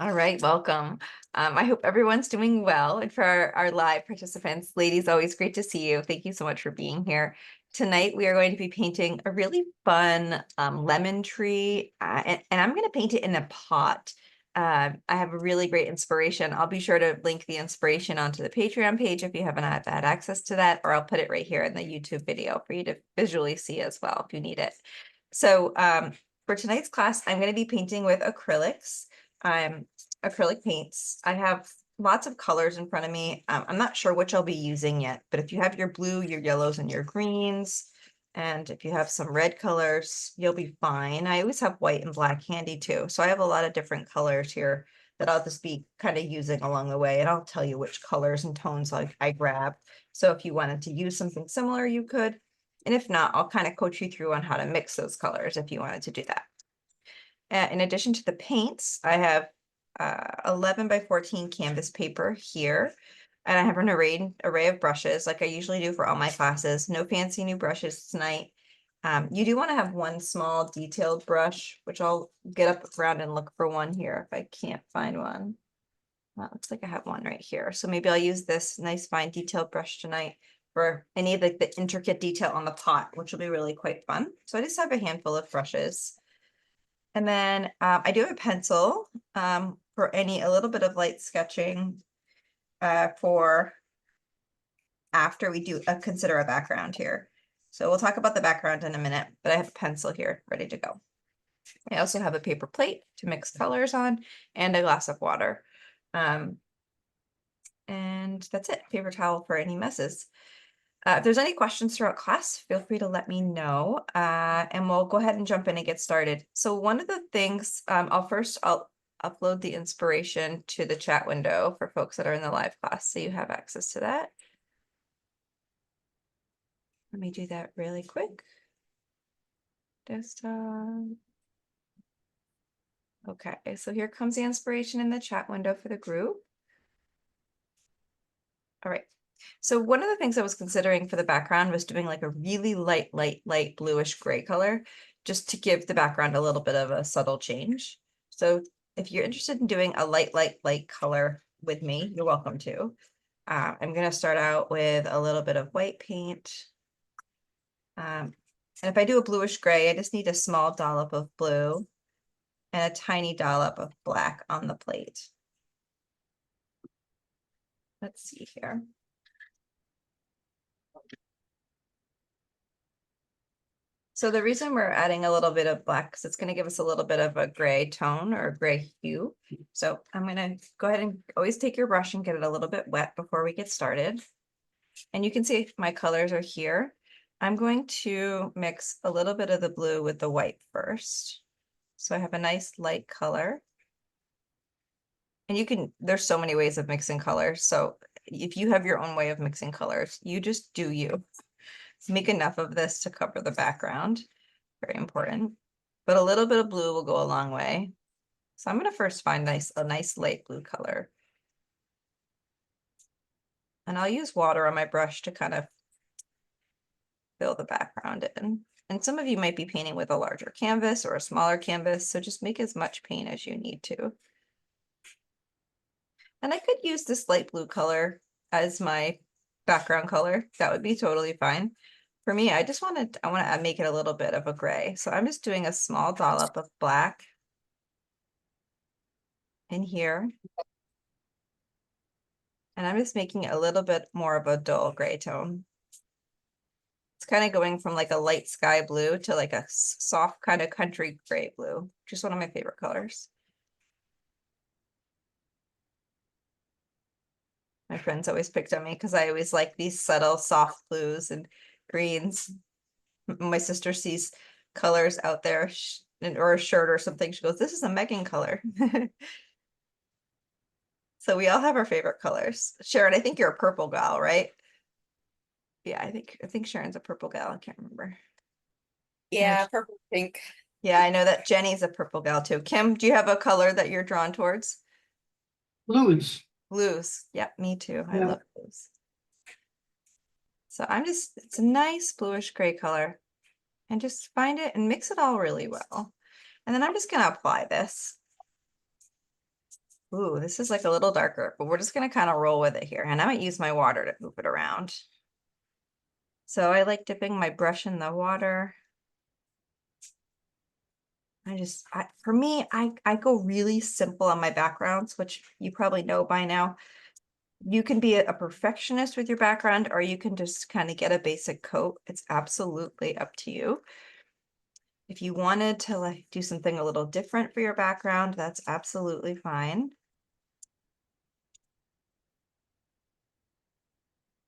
All right, welcome. I hope everyone's doing well. And for our live participants, ladies, always great to see you. Thank you so much for being here. Tonight, we are going to be painting a really fun lemon tree, and I'm going to paint it in a pot. I have a really great inspiration. I'll be sure to link the inspiration onto the Patreon page if you haven't had access to that, or I'll put it right here in the YouTube video for you to visually see as well if you need it. So for tonight's class, I'm going to be painting with acrylics. Acrylic paints. I have lots of colors in front of me. I'm not sure which I'll be using yet, but if you have your blue, your yellows, and your greens, and if you have some red colors, you'll be fine. I always have white and black handy too. So I have a lot of different colors here that I'll just be kind of using along the way, and I'll tell you which colors and tones I grab. So if you wanted to use something similar, you could. And if not, I'll kind of coach you through on how to mix those colors if you wanted to do that. In addition to the paints, I have 11 by 14 canvas paper here. And I have an array of brushes like I usually do for all my classes. No fancy new brushes tonight. You do want to have one small detailed brush, which I'll get up around and look for one here if I can't find one. Looks like I have one right here. So maybe I'll use this nice fine detailed brush tonight for any of the intricate detail on the pot, which will be really quite fun. So I just have a handful of brushes. And then I do have a pencil for a little bit of light sketching for after we do consider a background here. So we'll talk about the background in a minute, but I have a pencil here ready to go. I also have a paper plate to mix colors on and a glass of water. And that's it, paper towel for any messes. If there's any questions throughout class, feel free to let me know, and we'll go ahead and jump in and get started. So one of the things, I'll upload the inspiration to the chat window for folks that are in the live class, so you have access to that. Let me do that really quick. Desktop. Okay, so here comes the inspiration in the chat window for the group. All right. So one of the things I was considering for the background was doing like a really light bluish gray color, just to give the background a little bit of a subtle change. So if you're interested in doing a light color with me, you're welcome to. I'm going to start out with a little bit of white paint. And if I do a bluish gray, I just need a small dollop of blue and a tiny dollop of black on the plate. Let's see here. So the reason we're adding a little bit of black is it's going to give us a little bit of a gray tone or a gray hue. So I'm going to go ahead and always take your brush and get it a little bit wet before we get started. And you can see my colors are here. I'm going to mix a little bit of the blue with the white first. So I have a nice light color. And there's so many ways of mixing colors. So if you have your own way of mixing colors, you just do you. Make enough of this to cover the background. Very important. But a little bit of blue will go a long way. So I'm going to first find a nice light blue color. And I'll use water on my brush to kind of fill the background in. And some of you might be painting with a larger canvas or a smaller canvas, so just make as much paint as you need to. And I could use this light blue color as my background color. That would be totally fine. For me, I want to make it a little bit of a gray. So I'm just doing a small dollop of black in here. And I'm just making it a little bit more of a dull gray tone. It's kind of going from like a light sky blue to like a soft kind of country gray blue. Just one of my favorite colors. My friends always picked on me because I always like these subtle soft blues and greens. My sister sees colors out there or a shirt or something. She goes, "This is a Megan color." So we all have our favorite colors. Sharon, I think you're a purple gal, right? Yeah, I think Sharon's a purple gal. I can't remember. Yeah, purple pink. Yeah, I know that Jenny's a purple gal too. Kim, do you have a color that you're drawn towards? Blues. Blues. Yeah, me too. I Yeah. love blues. So it's a nice bluish gray color, and just find it and mix it all really well. And then I'm just going to apply this. Ooh, this is like a little darker, but we're just gonna kind of roll with it here. And I might use my water to move it around. So I like dipping my brush in the water. For me, I go really simple on my backgrounds, which you probably know by now. You can be a perfectionist with your background, or you can just kind of get a basic coat. It's absolutely up to you. If you wanted to like do something a little different for your background, that's absolutely fine.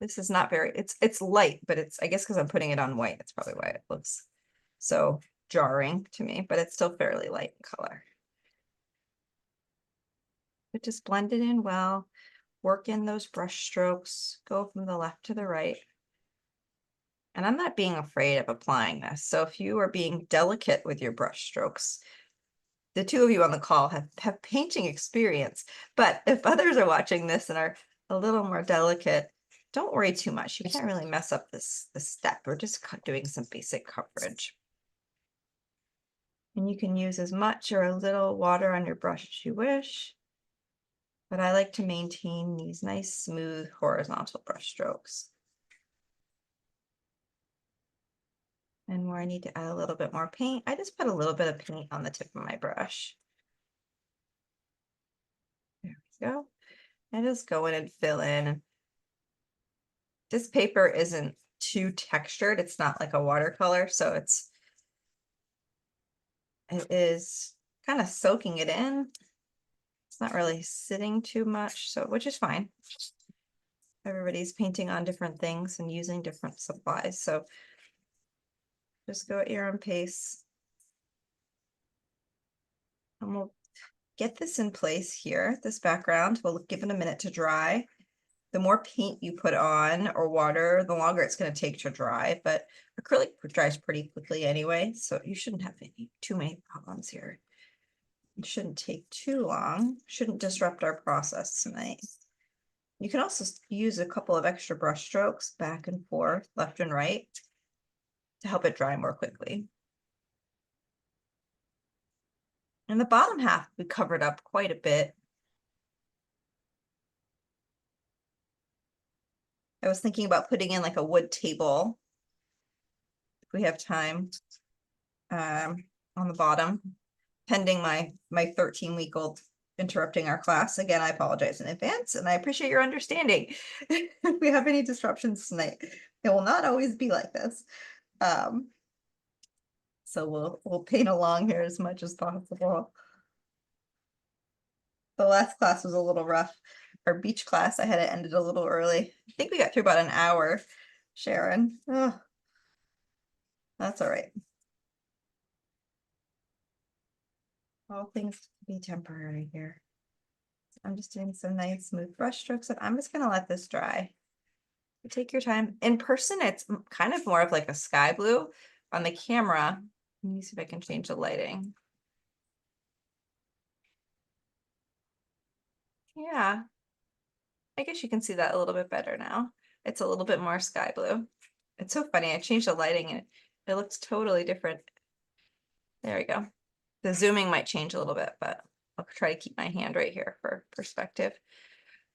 This is not very, it's light, but I guess because I'm putting it on white, that's probably why it looks so jarring to me, but it's still fairly light in color. But just blend it in well, work in those brush strokes, go from the left to the right. And I'm not being afraid of applying this. So if you are being delicate with your brush strokes, the two of you on the call have painting experience, but if others are watching this and are a little more delicate, don't worry too much. You can't really mess up this step. We're just doing some basic coverage. And you can use as much or a little water on your brush as you wish, but I like to maintain these nice, smooth, horizontal brush strokes. And where I need to add a little bit more paint, I just put a little bit of paint on the tip of my brush. There we go. And just go in and fill in. This paper isn't too textured. It's not like a watercolor, so it is kind of soaking it in. It's not really sitting too much, so which is fine. Everybody's painting on different things and using different supplies, so just go at your own pace. And we'll get this in place here, this background. We'll give it a minute to dry. The more paint you put on or water, the longer it's going to take to dry, but acrylic dries pretty quickly anyway, so you shouldn't have too many problems here. It shouldn't take too long, shouldn't disrupt our process tonight. You can also use a couple of extra brush strokes back and forth, left and right, to help it dry more quickly. And the bottom half we covered up quite a bit. I was thinking about putting in like a wood table, if we have time, on the bottom, pending my 13-week-old interrupting our class. Again, I apologize in advance, and I appreciate your understanding. If we have any disruptions tonight, it will not always be like this. So we'll paint along here as much as possible. The last class was a little rough. Our beach class, I had it ended a little early. I think we got through about an hour, Sharon. Oh, that's all right. All things be temporary here. I'm just doing some nice smooth brush strokes, and I'm just gonna let this dry. Take your time. In person, it's kind of more of like a sky blue. On the camera, let me see if I can change the lighting. Yeah, I guess you can see that a little bit better now. It's a little bit more sky blue. It's so funny. I changed the lighting and it looks totally different. There we go. The zooming might change a little bit, but I'll try to keep my hand right here for perspective.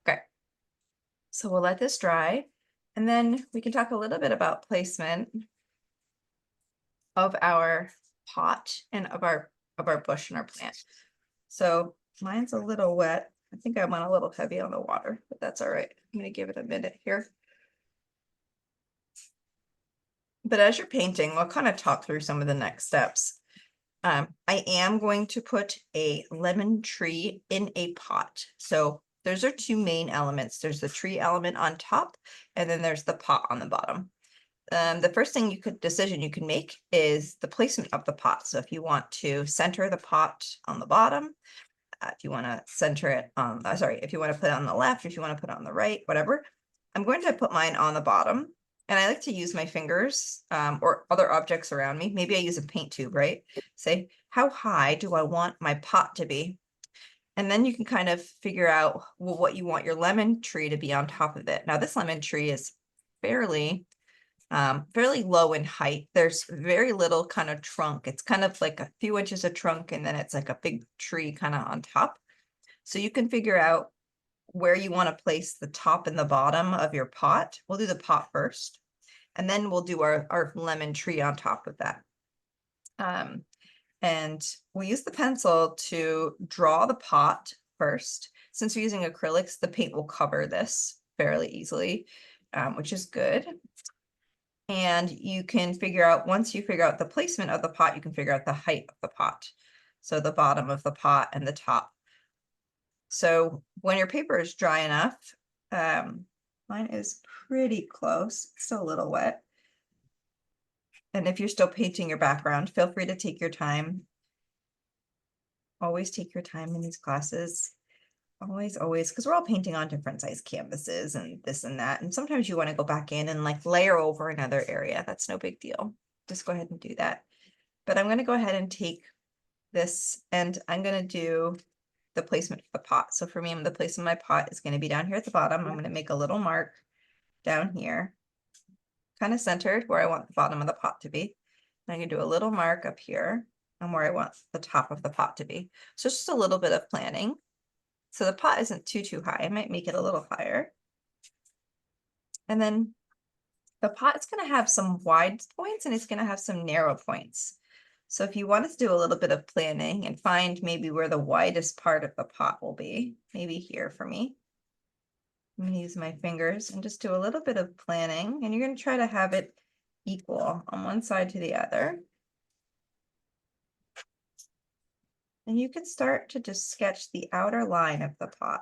Okay. So we'll let this dry, and then we can talk a little bit about placement of our pot and of our bush and our plant. So mine's a little wet. I think I went a little heavy on the water, but that's all right. I'm gonna give it a minute here. But as you're painting, we'll kind of talk through some of the next steps. I am going to put a lemon tree in a pot. So those are two main elements. There's the tree element on top, and then there's the pot on the bottom. The first decision you can make is the placement of the pot. So if you want to center the pot on the bottom, if you want to center it on, if you want to put it on the left, if you want to put it on the right, whatever. I'm going to put mine on the bottom, and I like to use my fingers or other objects around me. Maybe I use a paint tube, right? Say, how high do I want my pot to be? And then you can kind of figure out what you want your lemon tree to be on top of it. Now, this lemon tree is fairly low in height. There's very little kind of trunk. It's kind of like a few inches of trunk, and then it's like a big tree kind of on top. So you can figure out where you want to place the top and the bottom of your pot. We'll do the pot first, and then we'll do our lemon tree on top of that. And we use the pencil to draw the pot first. Since we're using acrylics, the paint will cover this fairly easily, which is good. And you can figure out, once you figure out the placement of the pot, you can figure out the height of the pot. So the bottom of the pot and the top. So when your paper is dry enough, mine is pretty close, it's still a little wet. And if you're still painting your background, feel free to take your time. Always take your time in these classes. Always, because we're all painting on different size canvases and this and that. And sometimes you want to go back in and like layer over another area. That's no big deal. Just go ahead and do that. But I'm going to go ahead and take this and I'm going to do the placement of the pot. So for me, the place of my pot is going to be down here at the bottom. I'm going to make a little mark down here, kind of centered where I want the bottom of the pot to be. And I'm going to do a little mark up here and where I want the top of the pot to be. So just a little bit of planning. So the pot isn't too high. I might make it a little higher. And then the pot is going to have some wide points and it's going to have some narrow points. So if you wanted to do a little bit of planning and find maybe where the widest part of the pot will be, maybe here for me. I'm going to use my fingers and just do a little bit of planning, and you're going to try to have it equal on one side to the other. And you can start to just sketch the outer line of the pot.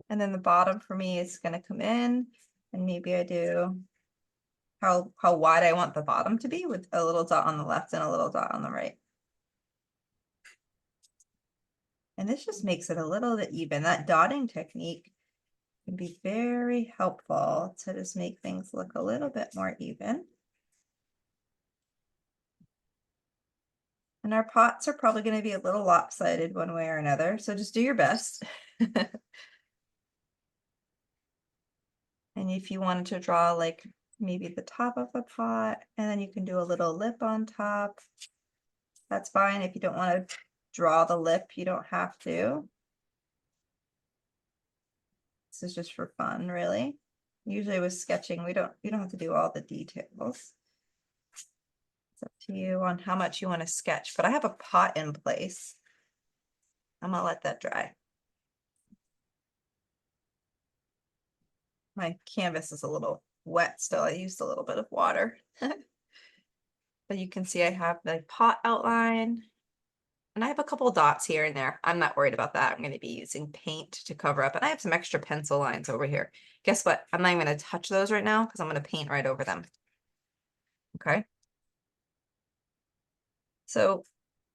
And then the bottom for me is going to come in, and maybe I do how wide I want the bottom to be with a little dot on the left and a little dot on the right. And this just makes it a little bit even. That dotting technique can be very helpful to just make things look a little bit more even. And our pots are probably going to be a little lopsided one way or another, so just do your best. And if you wanted to draw like maybe the top of the pot, and then you can do a little lip on top, that's fine. If you don't want to draw the lip, you don't have to. This is just for fun, really. Usually with sketching, you don't have to do all the details. It's up to you on how much you want to sketch, but I have a pot in place. I'm gonna let that dry. My canvas is a little wet still. I used a little bit of water. But you can see I have the pot outline. And I have a couple dots here and there. I'm not worried about that. I'm going to be using paint to cover up. And I have some extra pencil lines over here. Guess what? I'm not even going to touch those right now because I'm going to paint right over them. Okay. So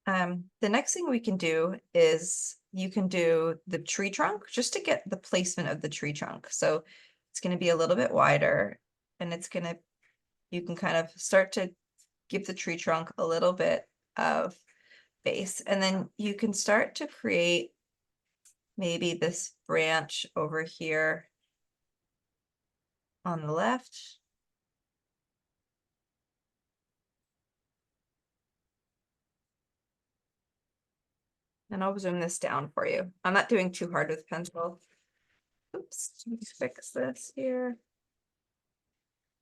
the next thing we can do is you can do the tree trunk just to get the placement of the tree trunk. So it's going to be a little bit wider, and you can kind of start to give the tree trunk a little bit of base, and then you can start to create maybe this branch over here on the left. And I'll zoom this down for you. I'm not doing too hard with pencil. Oops, let me fix this here.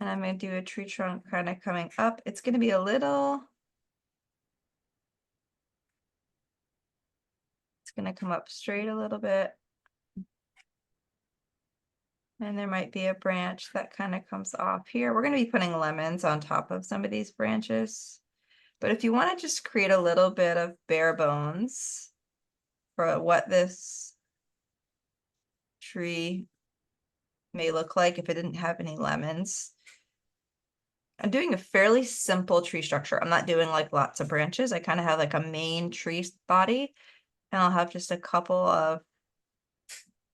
And I'm going to do a tree trunk kind of coming up. It's going to be a little, it's going to come up straight a little bit. And there might be a branch that kind of comes off here. We're going to be putting lemons on top of some of these branches. But if you want to just create a little bit of bare bones for what this tree may look like if it didn't have any lemons. I'm doing a fairly simple tree structure. I'm not doing like lots of branches. I kind of have like a main tree body, and I'll have just a couple of,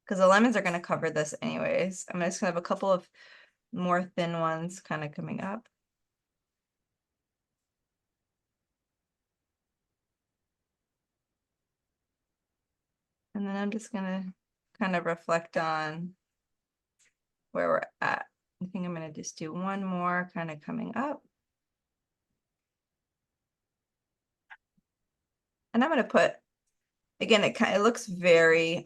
because the lemons are going to cover this anyways. I'm just going to have a couple of more thin ones kind of coming up. And then I'm just going to kind of reflect on where we're at. I think I'm going to just do one more kind of coming up. And I'm gonna put, again, it looks very,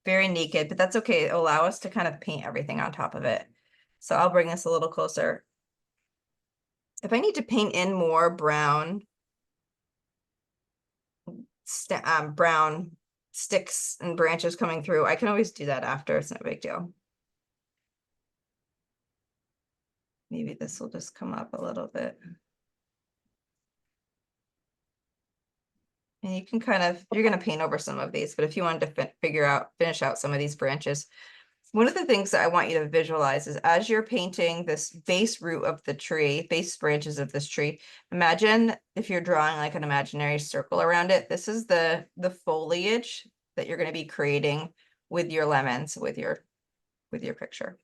very naked, but that's okay. It'll allow us to kind of paint everything on top of it. So I'll bring this a little closer. If I need to paint in more brown, brown sticks and branches coming through, I can always do that after. It's no big deal. Maybe this will just come up a little bit. And you can kind of, you're going to paint over some of these, but if you wanted to finish out some of these branches, one of the things that I want you to visualize is as you're painting this base root of the tree, base branches of this tree, imagine if you're drawing like an imaginary circle around it. This is the foliage that you're going to be creating with your lemons, with your picture.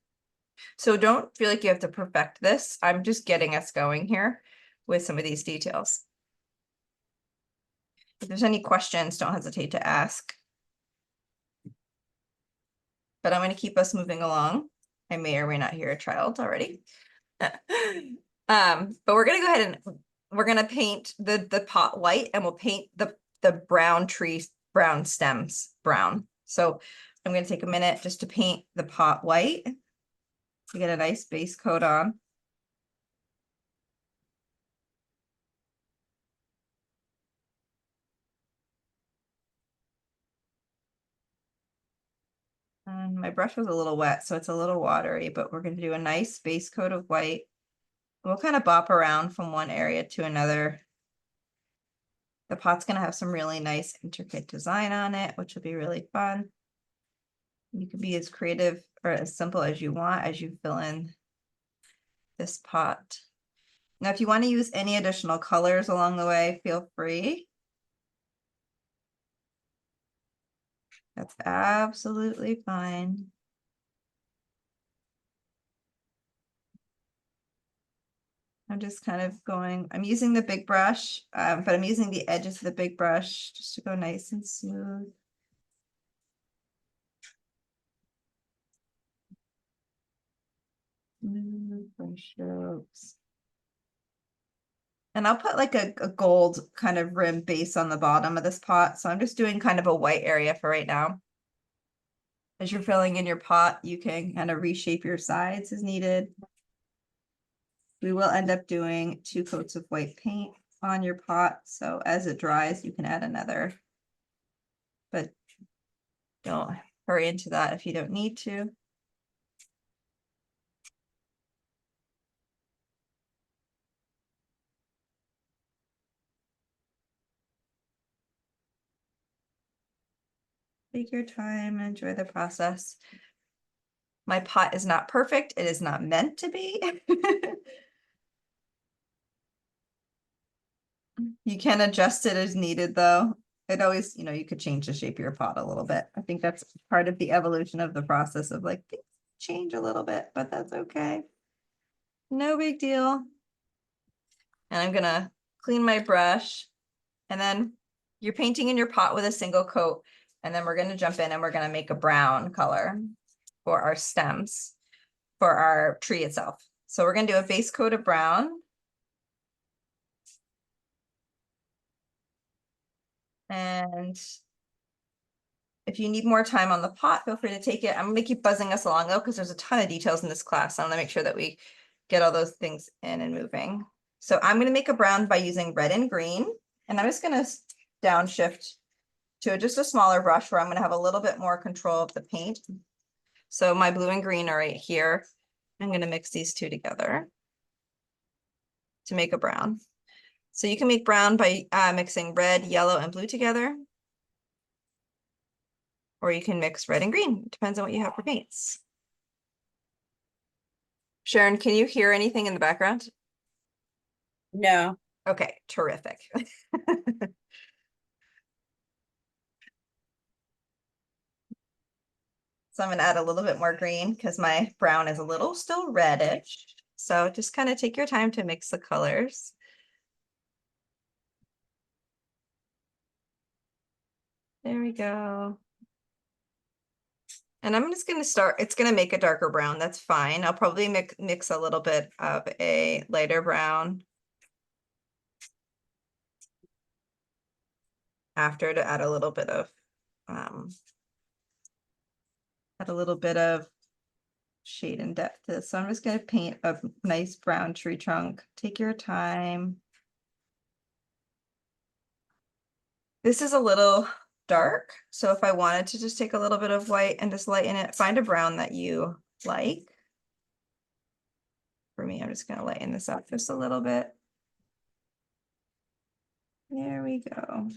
So don't feel like you have to perfect this. I'm just getting us going here with some of these details. If there's any questions, don't hesitate to ask. But I'm going to keep us moving along. I may or may not hear a child already. But we're going to go ahead and we're going to paint the pot white, and we'll paint the brown brown stems brown. So I'm going to take a minute just to paint the pot white to get a nice base coat on. And my brush was a little wet, so it's a little watery, but we're going to do a nice base coat of white. We'll kind of bop around from one area to another. The pot's going to have some really nice intricate design on it, which will be really fun. You can be as creative or as simple as you want as you fill in this pot. Now, if you want to use any additional colors along the way, feel free. That's absolutely fine. I'm just kind of going, I'm using the big brush, but I'm using the edges of the big brush just to go nice and smooth. Smooth brush strokes. And I'll put like a gold kind of rim base on the bottom of this pot. So I'm just doing kind of a white area for right now. As you're filling in your pot, you can kind of reshape your sides as needed. We will end up doing 2 coats of white paint on your pot. So as it dries, you can add another. But don't hurry into that if you don't need to. Take your time, enjoy the process. My pot is not perfect. It is not meant to be. You can adjust it as needed though. It always, you could change the shape of your pot a little bit. I think that's part of the evolution of the process of like things change a little bit, but that's okay. No big deal. And I'm gonna clean my brush, and then you're painting in your pot with a single coat, and then we're gonna jump in and we're gonna make a brown color for our stems for our tree itself. So we're gonna do a base coat of brown. And if you need more time on the pot, feel free to take it. I'm gonna keep buzzing us along though, because there's a ton of details in this class. I want to make sure that we get all those things in and moving. So I'm gonna make a brown by using red and green, and I'm just gonna downshift to just a smaller brush where I'm gonna have a little bit more control of the paint. So my blue and green are right here. I'm gonna mix these two together to make a brown. So you can make brown by mixing red, yellow, and blue together. Or you can mix red and green. It depends on what you have for paints. Sharon, can you hear anything in the background? No. Okay, terrific. So I'm gonna add a little bit more green because my brown is a little still reddish. So just kind of take your time to mix the colors. There we go. And I'm just gonna start, it's gonna make a darker brown, that's fine. I'll probably mix a little bit of a lighter brown. after to add a little bit of um, shade and depth to this. So I'm just going to paint a nice brown tree trunk. Take your time. This is a little dark, so if I wanted to just take a little bit of white and just lighten it, find a brown that you like. For me, I'm just going to lighten this up just a little bit. There we go.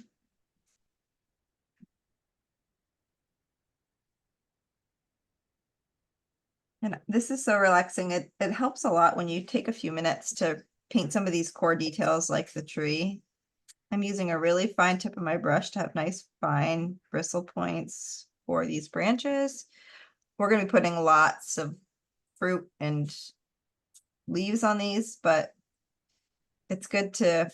And this is so relaxing. It helps a lot when you take a few minutes to paint some of these core details like the tree. I'm using a really fine tip of my brush to have nice fine bristle points for these branches. We're going to be putting lots of fruit and leaves on these, but it's good to,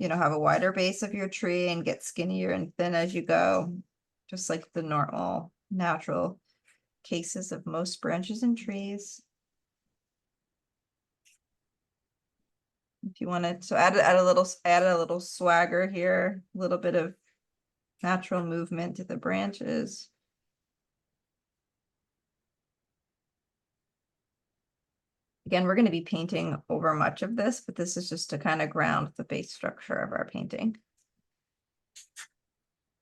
have a wider base of your tree and get skinnier and thin as you go, just like the normal, natural cases of most branches and trees. If you wanted to add a little swagger here, a little bit of natural movement to the branches. Again, we're going to be painting over much of this, but this is just to kind of ground the base structure of our painting.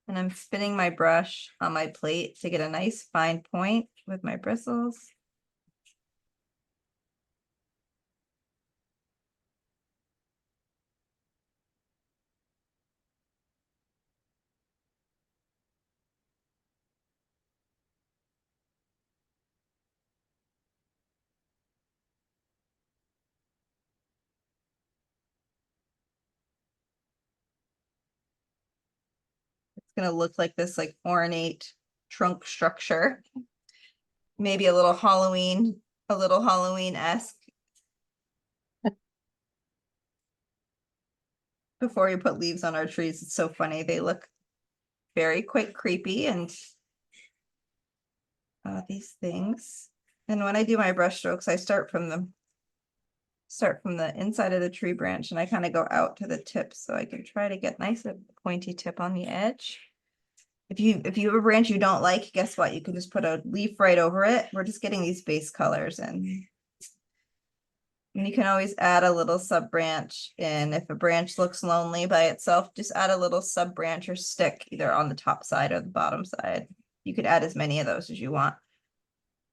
And I'm spinning my brush on my plate to get a nice fine point with my bristles. Gonna look like this like ornate trunk structure. Maybe a little Halloween-esque. Before you put leaves on our trees, it's so funny. They look very quite creepy and these things. And when I do my brush strokes, I start from the inside of the tree branch and I kind of go out to the tip so I can try to get nice and pointy tip on the edge. If you have a branch you don't like, guess what? You can just put a leaf right over it. We're just getting these base colors in. And you can always add a little sub branch in. If a branch looks lonely by itself, just add a little sub branch or stick either on the top side or the bottom side. You could add as many of those as you want.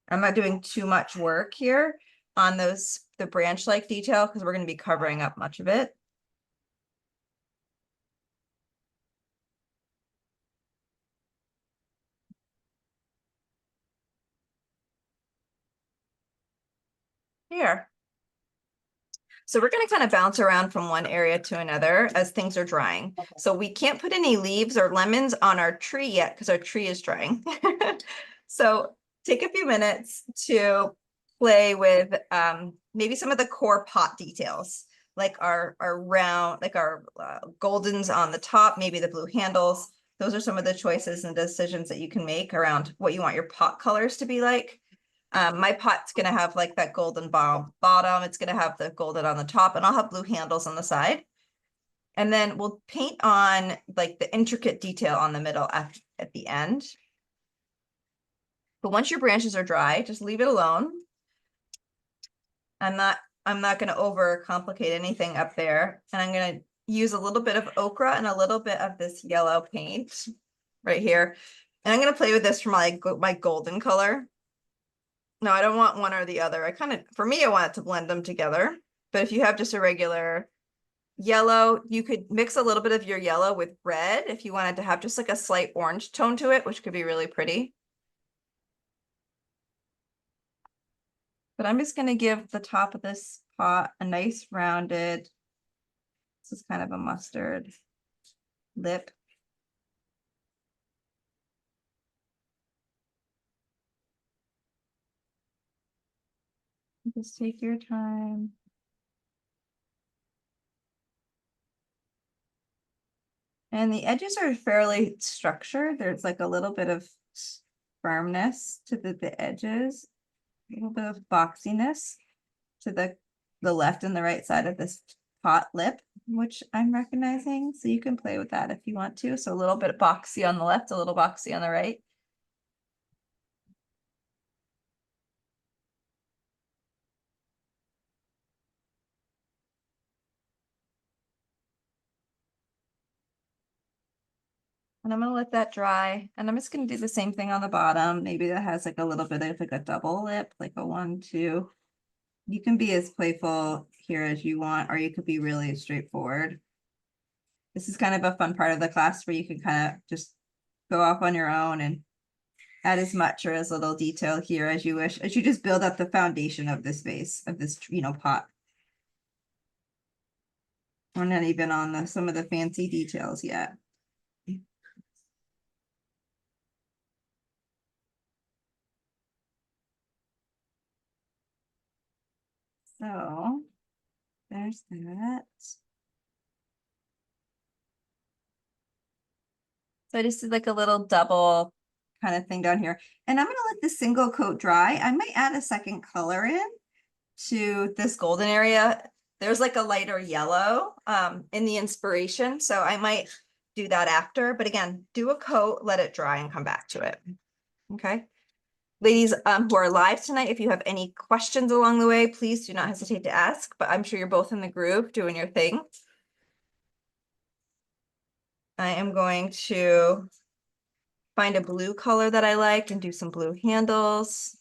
I'm not doing too much work here on the branch like detail because we're going to be covering up much of it. Here. So we're going to kind of bounce around from one area to another as things are drying. So we can't put any leaves or lemons on our tree yet because our tree is drying. So take a few minutes to play with maybe some of the core pot details, like our round, like our goldens on the top, maybe the blue handles. Those are some of the choices and decisions that you can make around what you want your pot colors to be like. My pot's gonna have like that golden bottom. It's gonna have the golden on the top, and I'll have blue handles on the side. And then we'll paint on like the intricate detail on the middle at the end. But once your branches are dry, just leave it alone. I'm not gonna overcomplicate anything up there. And I'm gonna use a little bit of ochre and a little bit of this yellow paint right here. And I'm gonna play with this for my golden color. No, I don't want one or the other. For me, I want it to blend them together. But if you have just a regular yellow, you could mix a little bit of your yellow with red if you wanted to have just like a slight orange tone to it, which could be really pretty. But I'm just going to give the top of this pot a nice rounded, this is kind of a mustard lip. Just take your time. And the edges are fairly structured. There's like a little bit of firmness to the edges, a little bit of boxiness to the left and the right side of this pot lip, which I'm recognizing. So you can play with that if you want to. So a little bit boxy on the left, a little boxy on the right. And I'm gonna let that dry. And I'm just gonna do the same thing on the bottom. Maybe that has like a little bit of like a double lip, like a 1, 2. You can be as playful here as you want, or you could be really straightforward. This is kind of a fun part of the class where you can kind of just go off on your own and add as much or as little detail here as you wish, as you just build up the foundation of this vase, of this, pot. We're not even on some of the fancy details yet. So there's that. So I just did like a little double kind of thing down here. And I'm gonna let the single coat dry. I might add a second color in to this golden area. There's like a lighter yellow in the inspiration. So I might do that after, but again, do a coat, let it dry and come back to it. Okay. Ladies who are live tonight, if you have any questions along the way, please do not hesitate to ask, but I'm sure you're both in the groove doing your thing. I am going to find a blue color that I like and do some blue handles.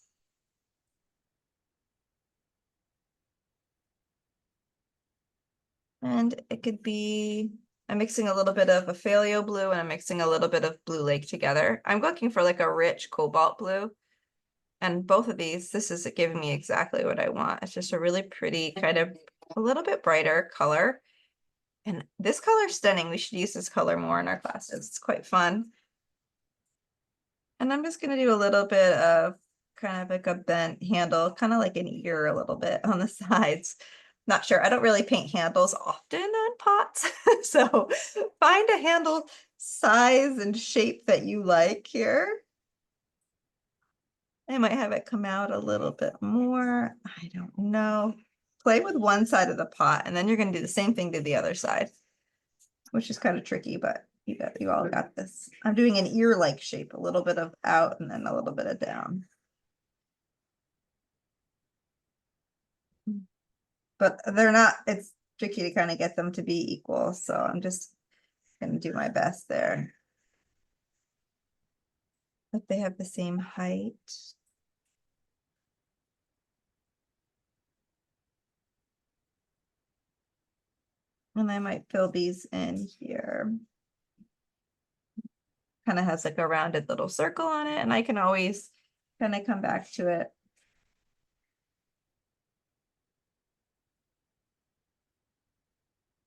And it could be, I'm mixing a little bit of Ophalio blue and I'm mixing a little bit of Blue Lake together. I'm looking for like a rich cobalt blue. And both of these, this is giving me exactly what I want. It's just a really pretty kind of a little bit brighter color. And this color is stunning. We should use this color more in our classes. It's quite fun. And I'm just going to do a little bit of kind of like a bent handle, kind of like an ear a little bit on the sides. Not sure. I don't really paint handles often on pots. So find a handle size and shape that you like here. I might have it come out a little bit more. I don't know. Play with one side of the pot and then you're going to do the same thing to the other side, which is kind of tricky, but you all got this. I'm doing an ear-like shape, a little bit of out and then a little bit of down. But they're not, it's tricky to kind of get them to be equal. So I'm just gonna do my best there. If they have the same height. And I might fill these in here. Kind of has like a rounded little circle on it, and I can always kind of come back to it.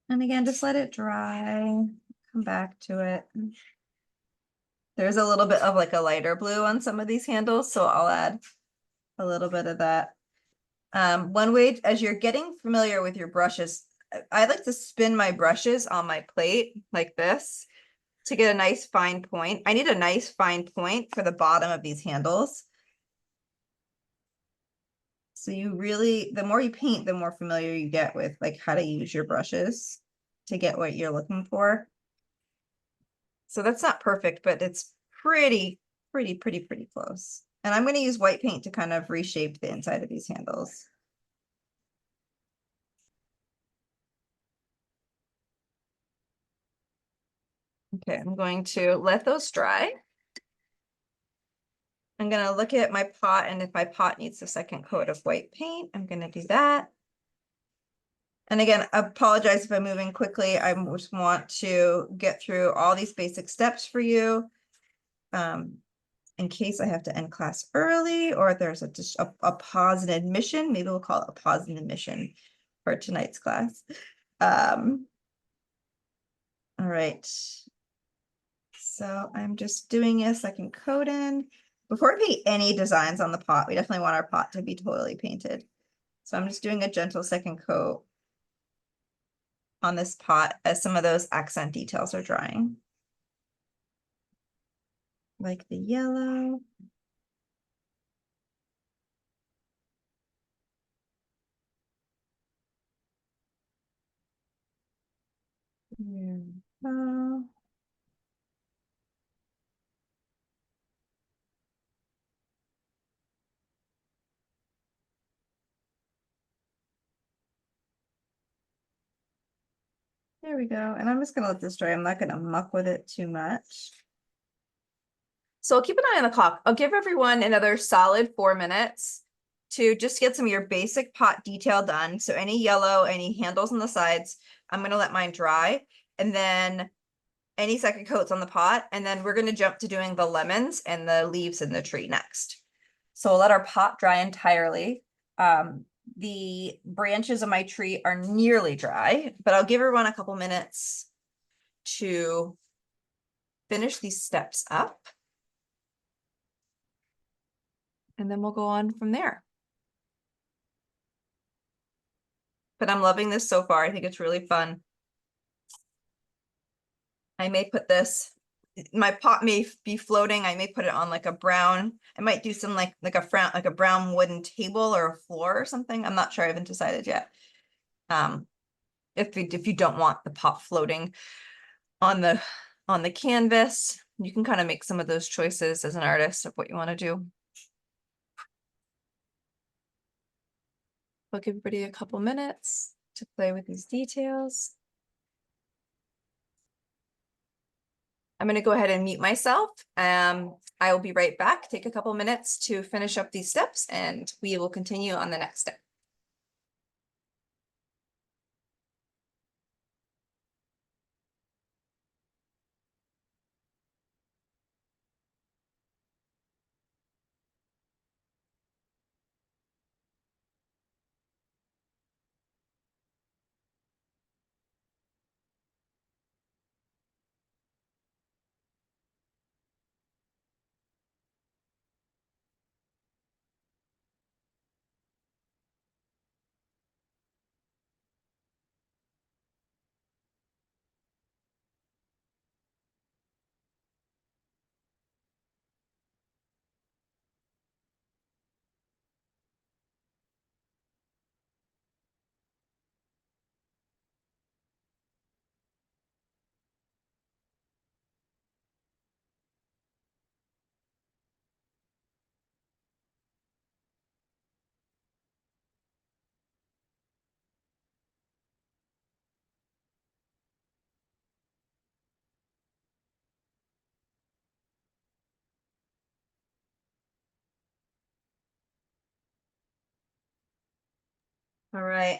And again, just let it dry, come back to it. There's a little bit of like a lighter blue on some of these handles, so I'll add a little bit of that. One way, as you're getting familiar with your brushes, I like to spin my brushes on my plate like this to get a nice fine point. I need a nice fine point for the bottom of these handles. So you really, the more you paint, the more familiar you get with like how to use your brushes to get what you're looking for. So that's not perfect, but it's pretty close. And I'm going to use white paint to kind of reshape the inside of these handles. Okay, I'm going to let those dry. I'm going to look at my pot, and if my pot needs a second coat of white paint, I'm going to do that. And again, I apologize if I'm moving quickly. I just want to get through all these basic steps for you. In case I have to end class early, or if there's a pause in admission, maybe we'll call it a pause in admission for tonight's class. All right. So I'm just doing a second coat in. Before we paint any designs on the pot, we definitely want our pot to be totally painted. So I'm just doing a gentle second coat on this pot as some of those accent details are drying. Like the yellow. Uh, There we go. And I'm just gonna let this dry. I'm not gonna muck with it too much. So I'll keep an eye on the clock. I'll give everyone another solid 4 minutes to just get some of your basic pot detail done. So any yellow, any handles on the sides, I'm gonna let mine dry. And then any second coats on the pot. And then we're gonna jump to doing the lemons and the leaves in the tree next. So we'll let our pot dry entirely. The branches of my tree are nearly dry, but I'll give everyone a couple minutes to finish these steps up. And then we'll go on from there. But I'm loving this so far. I think it's really fun. I may put this, my pot may be floating. I may put it on like a brown, I might do some like a brown wooden table or a floor or something. I'm not sure, I haven't decided yet. If you don't want the pot floating on the canvas, you can kind of make some of those choices as an artist of what you want to do. I'll give everybody a couple minutes to play with these details. I'm going to go ahead and mute myself. I will be right back. Take a couple minutes to finish up these steps and we will continue on the next step. All right.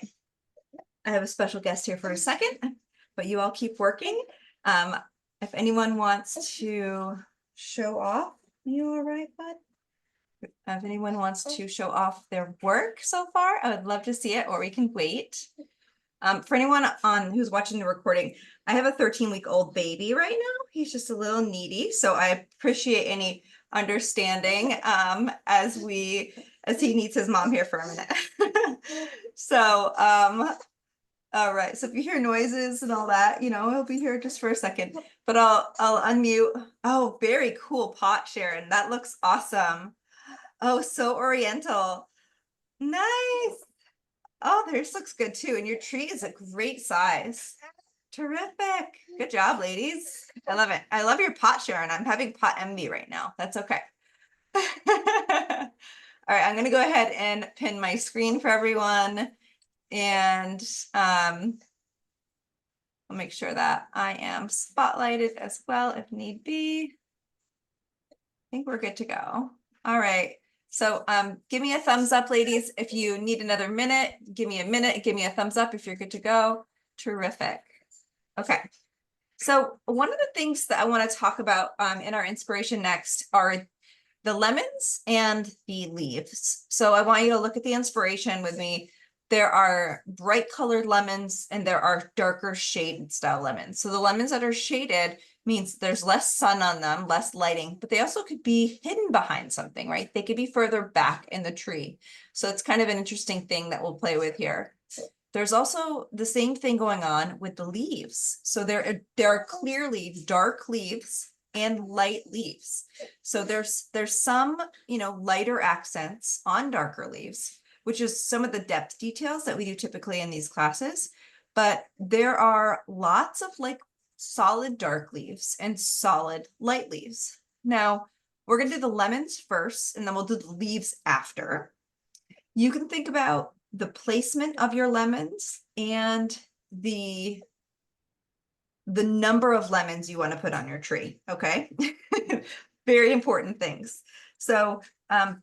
I have a special guest here for a second, but you all keep working. If anyone wants to show off, you all right, bud? If anyone wants to show off their work so far, I would love to see it, or we can wait. For anyone who's watching the recording, I have a 13-week-old baby right now. He's just a little needy, so I appreciate any understanding as he needs his mom here for a minute. So all right, so if you hear noises and all that, he'll be here just for a second, but I'll unmute. Oh, very cool pot, Sharon. That looks awesome. Oh, so oriental. Nice. Oh, theirs looks good too. And your tree is a great size. Terrific. Good job, ladies. I love it. I love your pot, Sharon. I'm having pot envy right now. That's okay. All right, I'm going to go ahead and pin my screen for everyone. And I'll make sure that I am spotlighted as well if need be. I think we're good to go. All right. So give me a thumbs up, ladies. If you need another minute, give me a minute. Give me a thumbs up if you're good to go. Terrific. Okay. So one of the things that I want to talk about in our inspiration next are the lemons and the leaves. So I want you to look at the inspiration with me. There are bright colored lemons and there are darker shaded style lemons. So the lemons that are shaded means there's less sun on them, less lighting, but they also could be hidden behind something, right? They could be further back in the tree. So it's kind of an interesting thing that we'll play with here. There's also the same thing going on with the leaves. So there are clear leaves, dark leaves, and light leaves. So there's some, lighter accents on darker leaves, which is some of the depth details that we do typically in these classes. but there are lots of like solid dark leaves and solid light leaves. Now, we're gonna do the lemons first, and then we'll do the leaves after. You can think about the placement of your lemons and the number of lemons you want to put on your tree, okay? Very important things. So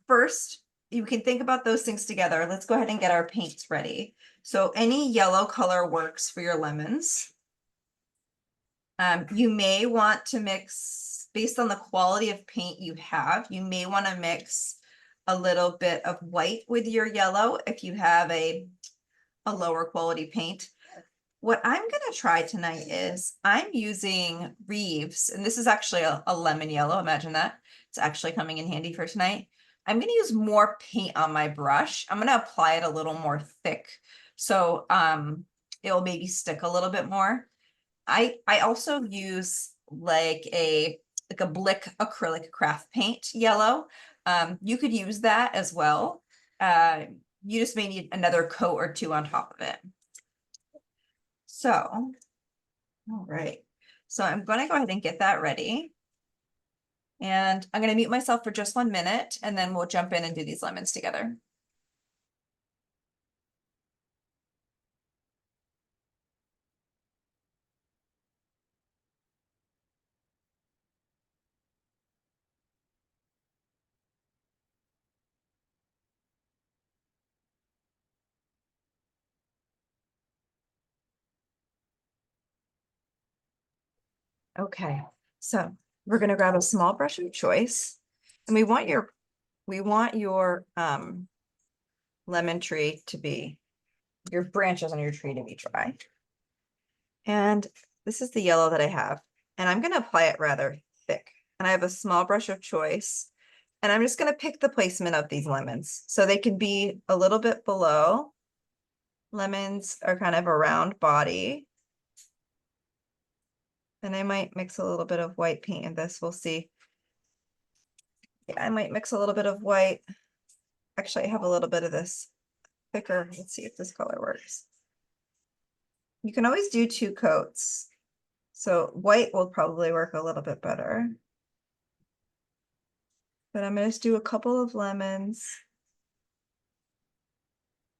first, you can think about those things together. Let's go ahead and get our paints ready. So any yellow color works for your lemons. You may want to mix, based on the quality of paint you have, you may want to mix a little bit of white with your yellow if you have a lower quality paint. What I'm gonna try tonight is I'm using Reeves, and this is actually a lemon yellow, imagine that. It's actually coming in handy for tonight. I'm gonna use more paint on my brush. I'm gonna apply it a little more thick. So it'll maybe stick a little bit more. I also use like a Blick acrylic craft paint yellow. You could use that as well. You just may need another coat or two on top of it. So, all right. So I'm going to go ahead and get that ready. And I'm going to mute myself for just 1 minute, and then we'll jump in and do these lemons together. Okay, so we're going to grab a small brush of choice, and we want your lemon tree to be, your branches on your tree to be dry. And this is the yellow that I have, and I'm going to apply it rather thick. And I have a small brush of choice, and I'm just going to pick the placement of these lemons so they can be a little bit below. Lemons are kind of a round body. And I might mix a little bit of white paint in this, we'll see. Yeah, I might mix a little bit of white. Actually, I have a little bit of this thicker. Let's see if this color works. You can always do 2 coats. So white will probably work a little bit better. But I'm gonna just do a couple of lemons.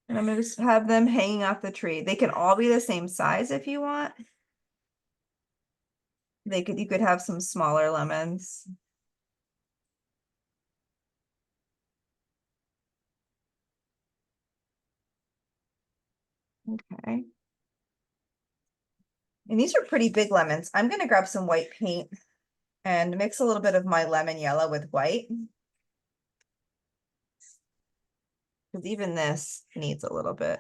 And I'm gonna just have them hanging off the tree. They can all be the same size if you want. You could have some smaller lemons. Okay. And these are pretty big lemons. I'm gonna grab some white paint and mix a little bit of my lemon yellow with white. Because even this needs a little bit.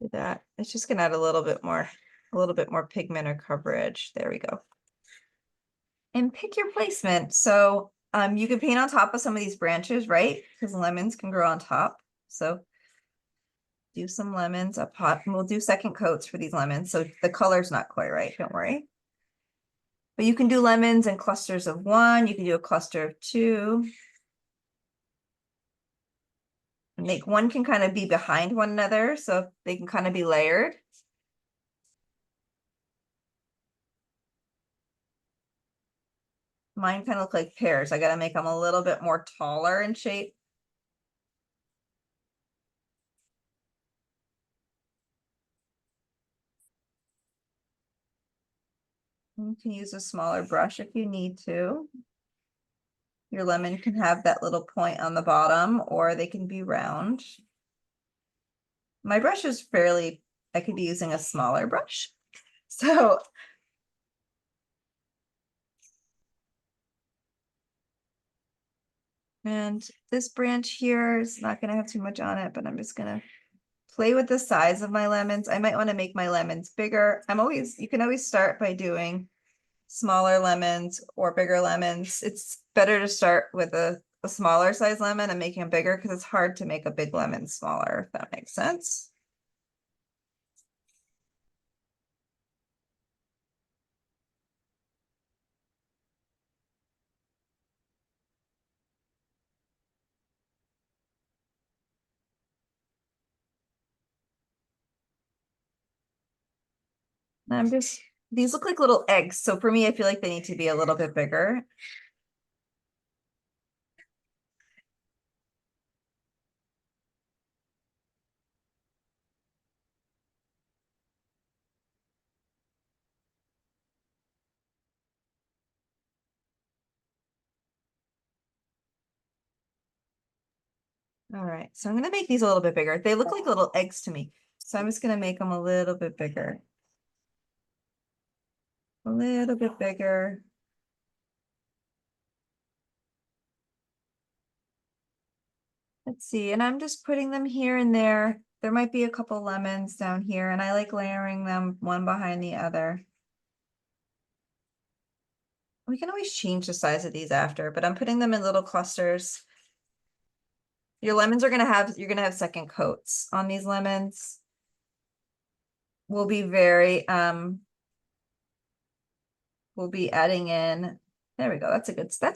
Do that. It's just gonna add a little bit more pigment or coverage. There we go. And pick your placement. So you can paint on top of some of these branches, right? Because lemons can grow on top. So do some lemons up hot, and we'll do second coats for these lemons. So the color's not quite right, don't worry. But you can do lemons in clusters of 1. You can do a cluster of 2. And one can kind of be behind one another, so they can kind of be layered. Mine kind of look like pears. I got to make them a little bit more taller in shape. You can use a smaller brush if you need to. Your lemon can have that little point on the bottom, or they can be round. My brush is I could be using a smaller brush. So and this branch here is not going to have too much on it, but I'm just going to play with the size of my lemons. I might want to make my lemons bigger. You can always start by doing smaller lemons or bigger lemons. It's better to start with a smaller size lemon and making them bigger because it's hard to make a big lemon smaller, if that makes sense. These look like little eggs. So for me, I feel like they need to be a little bit bigger. All right, so I'm gonna make these a little bit bigger. They look like little eggs to me. So I'm just gonna make them a little bit bigger. A little bit bigger. Let's see, and I'm just putting them here and there. There might be a couple lemons down here, and I like layering them one behind the other. We can always change the size of these after, but I'm putting them in little clusters. Your lemons are you're gonna have second coats on these lemons. We'll be we'll be adding in, there we go, that's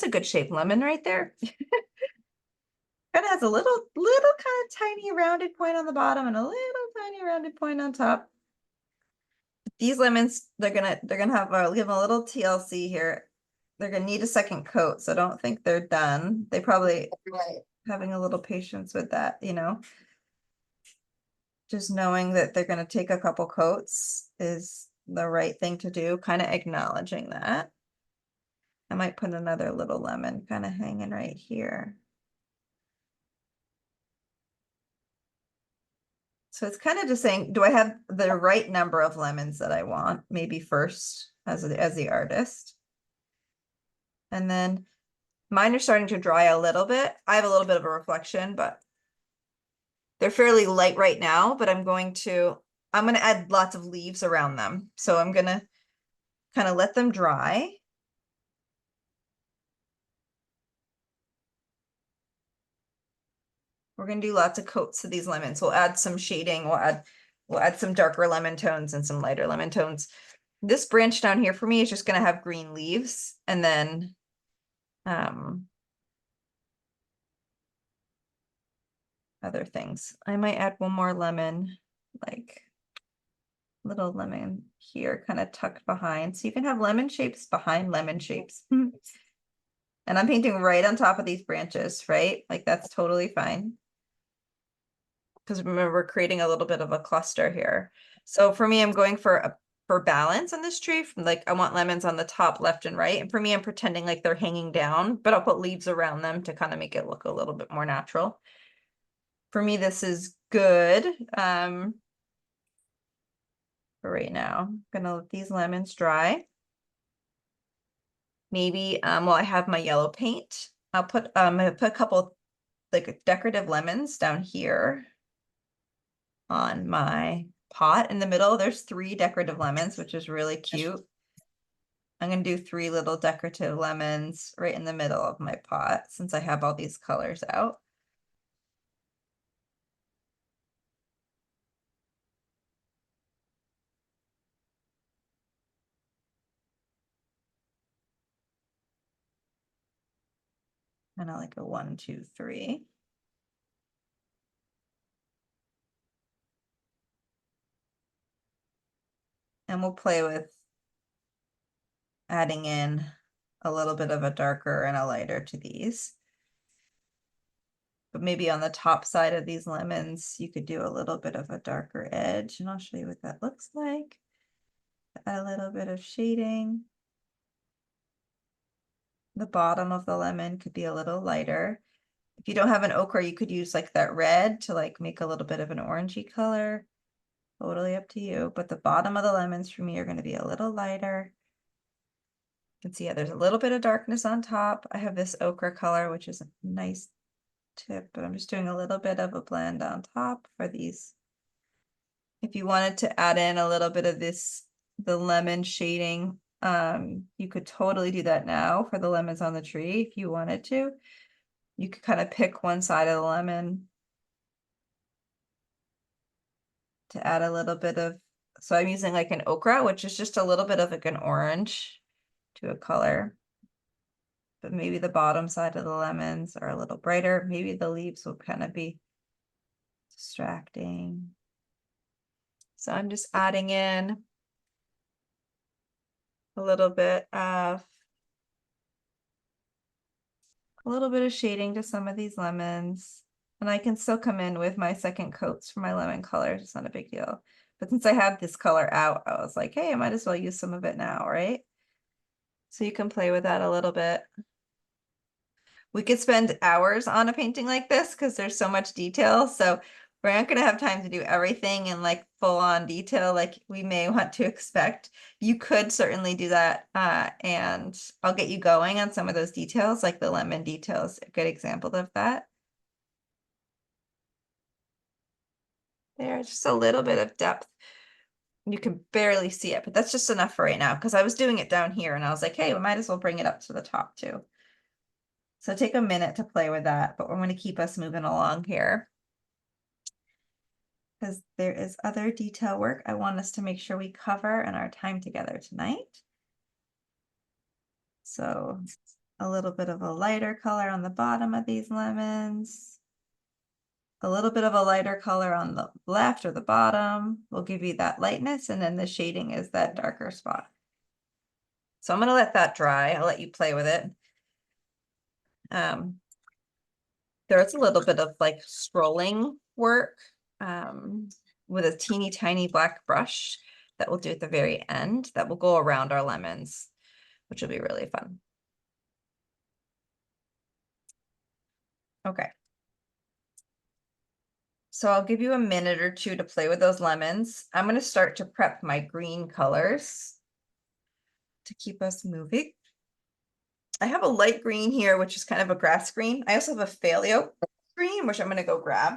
a good shaped lemon right there. Kind of has a little kind of tiny rounded point on the bottom and a little tiny rounded point on top. These lemons, they're gonna have give them a little TLC here. They're gonna need a second coat, so don't think they're done. They probably having a little patience with that, you know. Just knowing that they're gonna take a couple coats is the right thing to do, kind of acknowledging that. I might put another little lemon kind of hanging right here. So it's kind of just saying, do I have the right number of lemons that I want? Maybe first as the artist. And then mine are starting to dry a little bit. I have a little bit of a reflection, but they're fairly light right now, but I'm going to add lots of leaves around them. So I'm gonna kind of let them dry. We're gonna do lots of coats to these lemons. We'll add some shading. We'll add some darker lemon tones and some lighter lemon tones. This branch down here for me is just gonna have green leaves, and then other things. I might add one more lemon, like little lemon here, kind of tucked behind. So you can have lemon shapes behind lemon shapes. And I'm painting right on top of these branches, right? Like that's totally fine. Because remember, we're creating a little bit of a cluster here. So for me, I'm going for balance on this tree. From like, I want lemons on the top, left and right. And for me, I'm pretending like they're hanging down, but I'll put leaves around them to kind of make it look a little bit more natural. For me, this is good. For right now, I'm gonna let these lemons dry. Maybe, well, I have my yellow paint. I'm gonna put a couple like decorative lemons down here on my pot in the middle. There's 3 decorative lemons, which is really cute. I'm gonna do 3 little decorative lemons right in the middle of my pot since I have all these colors out. And I like a 1, 2, 3. And we'll play with adding in a little bit of a darker and a lighter to these. But maybe on the top side of these lemons, you could do a little bit of a darker edge, and I'll show you what that looks like. Add a little bit of shading. The bottom of the lemon could be a little lighter. If you don't have an ochre, you could use like that red to like make a little bit of an orangey color. Totally up to you. But the bottom of the lemons for me are going to be a little lighter. You can see, yeah, there's a little bit of darkness on top. I have this ochre color, which is a nice tip, but I'm just doing a little bit of a blend on top for these. If you wanted to add in a little bit of the lemon shading, you could totally do that now for the lemons on the tree if you wanted to. You could kind of pick one side of the lemon to add a little bit of, so I'm using like an ochre, which is just a little bit of like an orange to a color. But maybe the bottom side of the lemons are a little brighter. Maybe the leaves will kind of be distracting. So I'm just adding in a little bit of shading to some of these lemons. And I can still come in with my second coats for my lemon colors. It's not a big deal. But since I have this color out, I was like, hey, I might as well use some of it now, right? So you can play with that a little bit. We could spend hours on a painting like this because there's so much detail. So we're not going to have time to do everything in like full on detail like we may want to expect. You could certainly do that. And I'll get you going on some of those details, like the lemon details, a good example of that. There's just a little bit of depth. You can barely see it, but that's just enough for right now because I was doing it down here and I was like, hey, we might as well bring it up to the top too. So take a minute to play with that, but we're going to keep us moving along here because there is other detail work I want us to make sure we cover in our time together tonight. So a little bit of a lighter color on the bottom of these lemons. A little bit of a lighter color on the left or the bottom will give you that lightness, and then the shading is that darker spot. So I'm going to let that dry. I'll let you play with it. There's a little bit of like scrolling work with a teeny tiny black brush that we'll do at the very end that will go around our lemons, which will be really fun. Okay. So I'll give you a minute or two to play with those lemons. I'm going to start to prep my green colors to keep us moving. I have a light green here, which is kind of a grass green. I also have a phthalo green, which I'm going to go grab.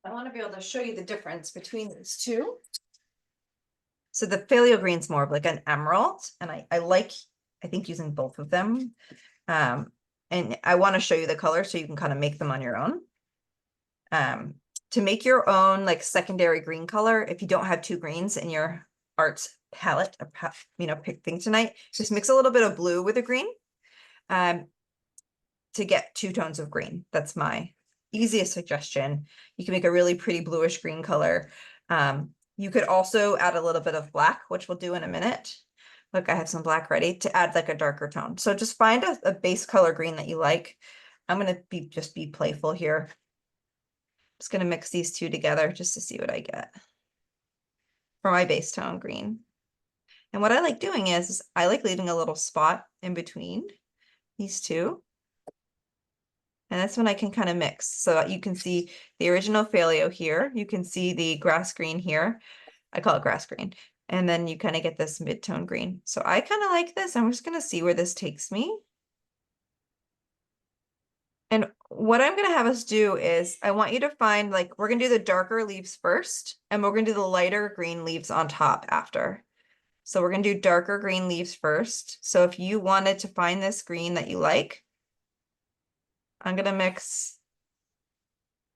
I want to be able to show you the difference between these two. So the phthalo green's more of like an emerald, and I like, I think, using both of them. And I want to show you the color so you can kind of make them on your own. To make your own like secondary green color, if you don't have two greens in your arts palette, pick thing tonight, just mix a little bit of blue with a green to get 2 tones of green. That's my easiest suggestion. You can make a really pretty bluish green color. You could also add a little bit of black, which we'll do in a minute. Look, I have some black ready to add like a darker tone. So just find a base color green that you like. I'm going to just be playful here. Just going to mix these two together just to see what I get for my base tone green. And what I like doing is I like leaving a little spot in between these two. And that's when I can kind of mix. So you can see the original phthalo here. You can see the grass green here. I call it grass green. And then you kind of get this mid-tone green. So I kind of like this. I'm just going to see where this takes me. And what I'm going to have us do is I want you to find, like, we're going to do the darker leaves first, and we're going to do the lighter green leaves on top after. So we're going to do darker green leaves first. So if you wanted to find this green that you like, I'm going to mix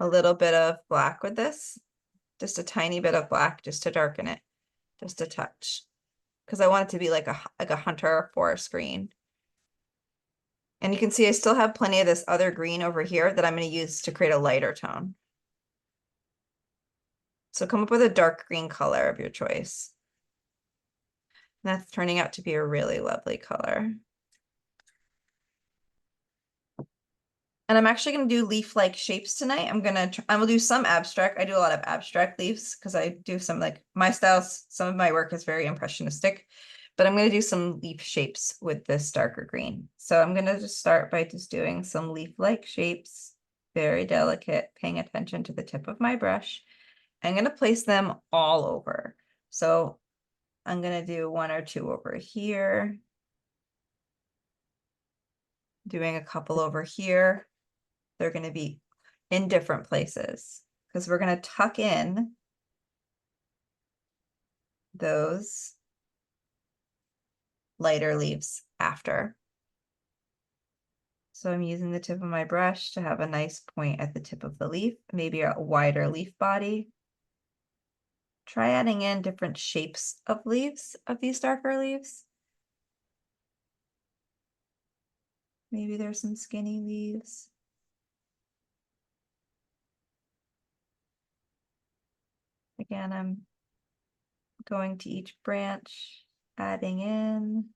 a little bit of black with this, just a tiny bit of black just to darken it, just a touch, because I want it to be like a hunter forest green. And you can see I still have plenty of this other green over here that I'm going to use to create a lighter tone. So come up with a dark green color of your choice. And that's turning out to be a really lovely color. And I'm actually going to do leaf-like shapes tonight. I will do some abstract. I do a lot of abstract leaves because I do some, like, my style, some of my work is very impressionistic, but I'm going to do some leaf shapes with this darker green. So I'm going to just start by just doing some leaf-like shapes, very delicate, paying attention to the tip of my brush. I'm going to place them all over. So I'm going to do 1 or 2 over here, doing a couple over here. They're going to be in different places because we're going to tuck in those lighter leaves after. So I'm using the tip of my brush to have a nice point at the tip of the leaf, maybe a wider leaf body. try adding in different shapes of leaves, of these darker leaves. Maybe there's some skinny leaves. Again, I'm going to each branch, adding in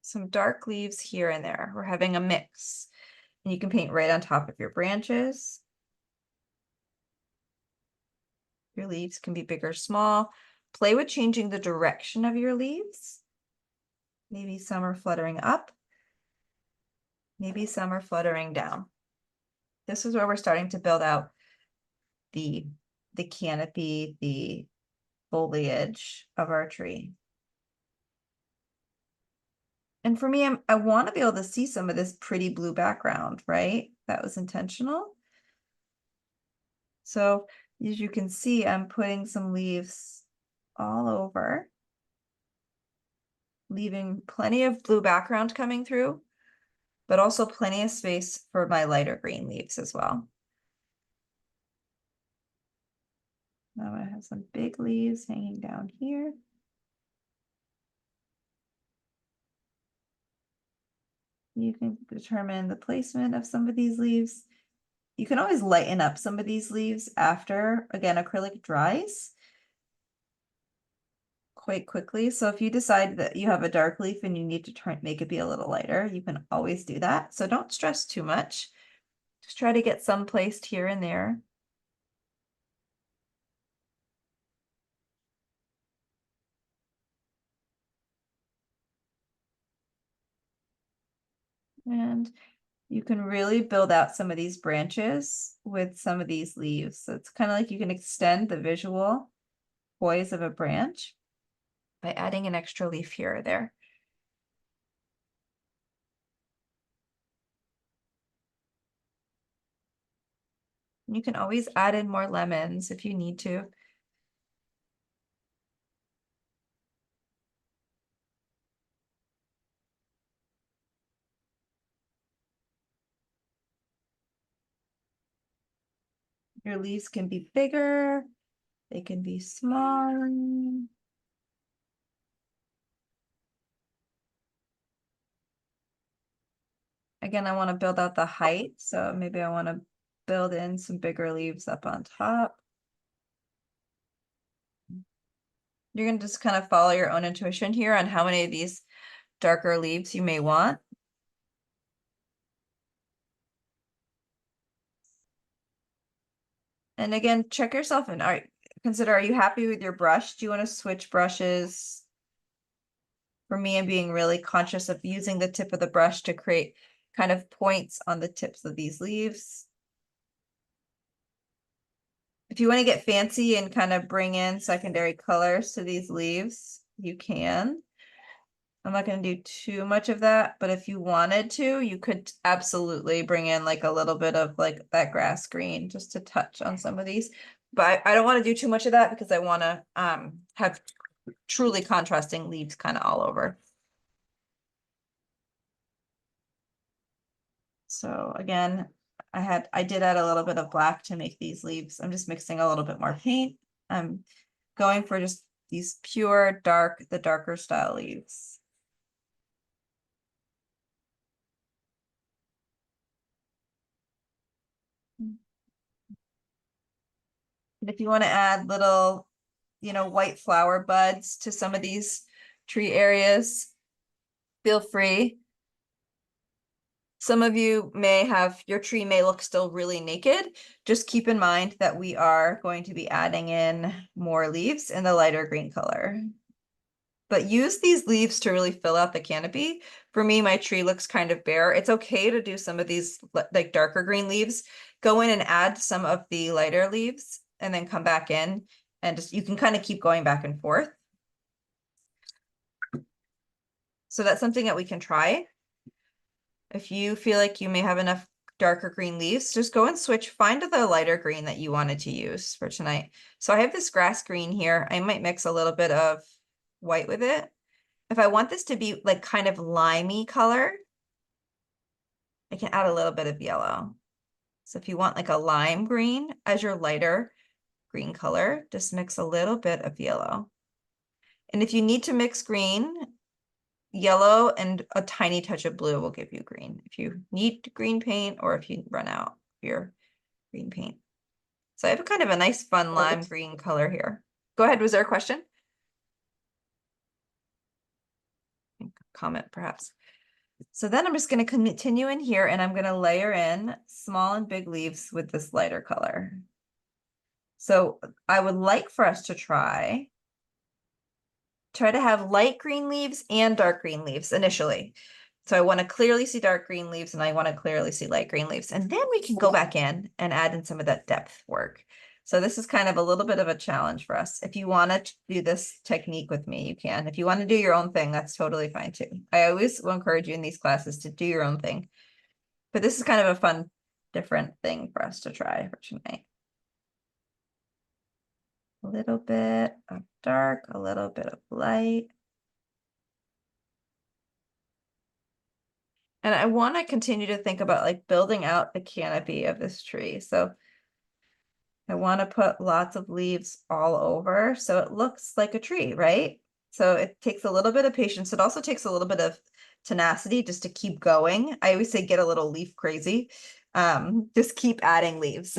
some dark leaves here and there. We're having a mix. And you can paint right on top of your branches. Your leaves can be big or small. Play with changing the direction of your leaves. Maybe some are fluttering up. Maybe some are fluttering down. This is where we're starting to build out the canopy, the foliage of our tree. And for me, I want to be able to see some of this pretty blue background, right? That was intentional. So as you can see, I'm putting some leaves all over, leaving plenty of blue background coming through, but also plenty of space for my lighter green leaves as well. Now I have some big leaves hanging down here. You can determine the placement of some of these leaves. You can always lighten up some of these leaves after, again, acrylic dries quite quickly. So if you decide that you have a dark leaf and you need to make it be a little lighter, you can always do that. So don't stress too much. Just try to get some placed here and there. And you can really build out some of these branches with some of these leaves. So it's kind of like you can extend the visual poise of a branch by adding an extra leaf here or there. You can always add in more lemons if you need to. Your leaves can be bigger, they can be small. Again, I want to build out the height, so maybe I want to build in some bigger leaves up on top. You're going to just kind of follow your own intuition here on how many of these darker leaves you may want. And again, check yourself and consider, are you happy with your brush? Do you want to switch brushes? For me, I'm being really conscious of using the tip of the brush to create kind of points on the tips of these leaves. If you want to get fancy and kind of bring in secondary colors to these leaves, you can. I'm not going to do too much of that, but if you wanted to, you could absolutely bring in like a little bit of like that grass green just to touch on some of these. But I don't want to do too much of that because I want to have truly contrasting leaves kind of all over. So again, I did add a little bit of black to make these leaves. I'm just mixing a little bit more paint. I'm going for just these pure dark, the darker style leaves. And if you want to add little, white flower buds to some of these tree areas, feel free. Some of you may have, your tree may look still really naked. Just keep in mind that we are going to be adding in more leaves in the lighter green color. But use these leaves to really fill out the canopy. For me, my tree looks kind of bare. It's okay to do some of these like darker green leaves. Go in and add some of the lighter leaves and then come back in and just, you can kind of keep going back and forth. So that's something that we can try. If you feel like you may have enough darker green leaves, just go and switch, find the lighter green that you wanted to use for tonight. So I have this grass green here. I might mix a little bit of white with it. If I want this to be like kind of limey color, I can add a little bit of yellow. So if you want like a lime green as your lighter green color, just mix a little bit of yellow. And if you need to mix green, yellow and a tiny touch of blue will give you green. If you need green paint or if you run out of your green paint. So I have a kind of a nice fun lime green color here. Go ahead, was there a question? Comment perhaps. So then I'm just going to continue in here and I'm going to layer in small and big leaves with this lighter color. So I would like for us to try to have light green leaves and dark green leaves initially. So I want to clearly see dark green leaves and I want to clearly see light green leaves. And then we can go back in and add in some of that depth work. So this is kind of a little bit of a challenge for us. If you want to do this technique with me, you can. If you want to do your own thing, that's totally fine too. I always will encourage you in these classes to do your own thing. But this is kind of a fun, different thing for us to try for tonight. A little bit of dark, a little bit of light. And I want to continue to think about like building out the canopy of this tree. So I want to put lots of leaves all over so it looks like a tree, right? So it takes a little bit of patience. It also takes a little bit of tenacity just to keep going. I always say get a little leaf crazy. Just keep adding leaves.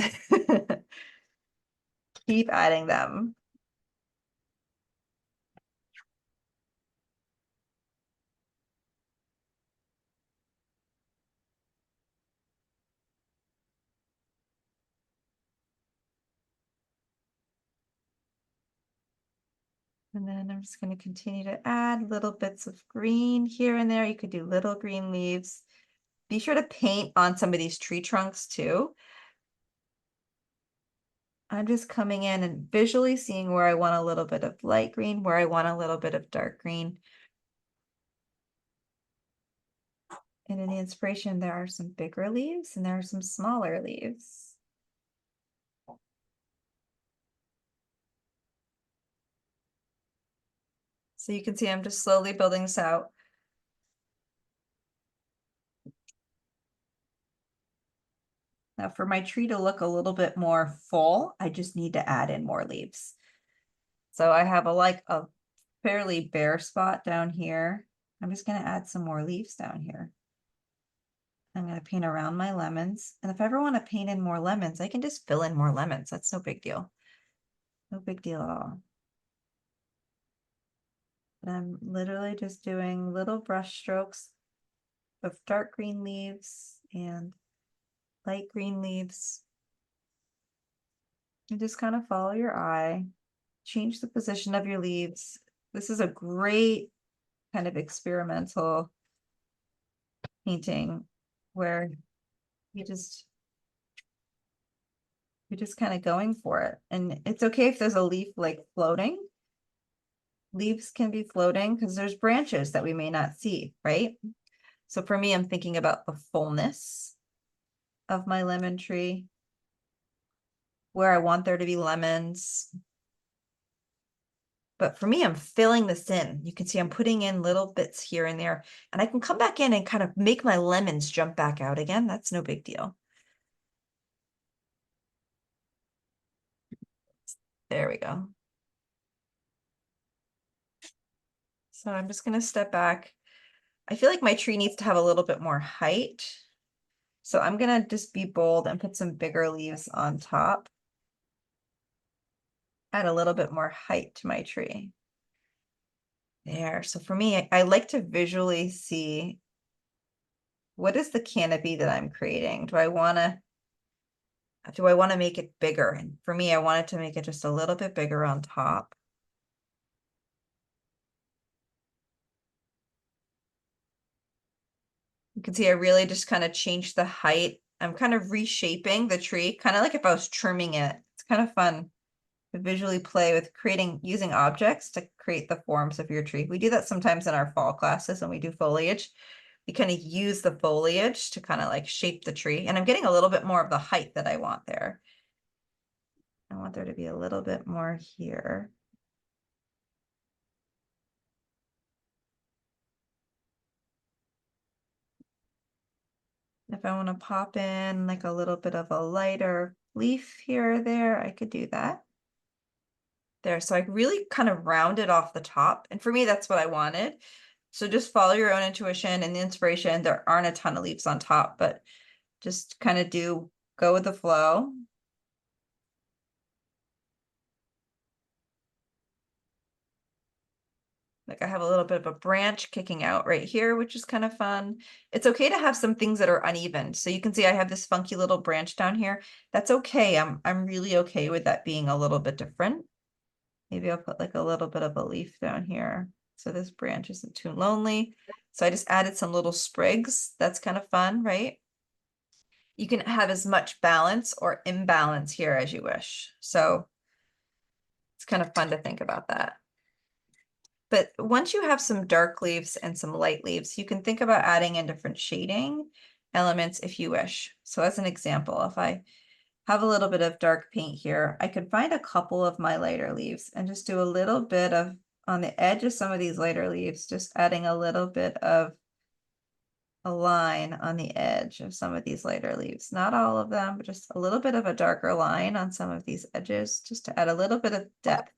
Keep adding them. And then I'm just going to continue to add little bits of green here and there. You could do little green leaves. Be sure to paint on some of these tree trunks too. I'm just coming in and visually seeing where I want a little bit of light green, where I want a little bit of dark green. And in the inspiration, there are some bigger leaves and there are some smaller leaves. So you can see I'm just slowly building this out. Now for my tree to look a little bit more full, I just need to add in more leaves. So I have a fairly bare spot down here. I'm just going to add some more leaves down here. I'm going to paint around my lemons. And if I ever want to paint in more lemons, I can just fill in more lemons. That's no big deal. No big deal at all. And I'm literally just doing little brush strokes of dark green leaves and light green leaves. And just kind of follow your eye. Change the position of your leaves. This is a great kind of experimental painting where you're just kind of going for it. And it's okay if there's a leaf like floating. Leaves can be floating because there's branches that we may not see, right? So for me, I'm thinking about the fullness of my lemon tree, where I want there to be lemons. But for me, I'm filling this in. You can see I'm putting in little bits here and there, and I can come back in and kind of make my lemons jump back out again. That's no big deal. There we go. So I'm just going to step back. I feel like my tree needs to have a little bit more height. So I'm going to just be bold and put some bigger leaves on top. Add a little bit more height to my tree. There. So for me, I like to visually see what is the canopy that I'm creating. Do I want to make it bigger? And for me, I wanted to make it just a little bit bigger on top. You can see I really just kind of changed the height. I'm kind of reshaping the tree, kind of like if I was trimming it. It's kind of fun to visually play with using objects to create the forms of your tree. We do that sometimes in our fall classes when we do foliage. We kind of use the foliage to kind of like shape the tree. And I'm getting a little bit more of the height that I want there. I want there to be a little bit more here. If I want to pop in like a little bit of a lighter leaf here or there, I could do that. There, so I really kind of rounded off the top. And for me, that's what I wanted. So just follow your own intuition and the inspiration. There aren't a ton of leaves on top, but just kind of go with the flow. Like I have a little bit of a branch kicking out right here, which is kind of fun. It's okay to have some things that are uneven. So you can see I have this funky little branch down here. That's okay. I'm really okay with that being a little bit different. Maybe I'll put like a little bit of a leaf down here. So this branch isn't too lonely. So I just added some little sprigs. That's kind of fun, right? You can have as much balance or imbalance here as you wish. So it's kind of fun to think about that. But once you have some dark leaves and some light leaves, you can think about adding in different shading elements if you wish. So as an example, if I have a little bit of dark paint here, I could find a couple of my lighter leaves and just do a little bit of, on the edge of some of these lighter leaves, just adding a little bit of a line on the edge of some of these lighter leaves. Not all of them, but just a little bit of a darker line on some of these edges, just to add a little bit of depth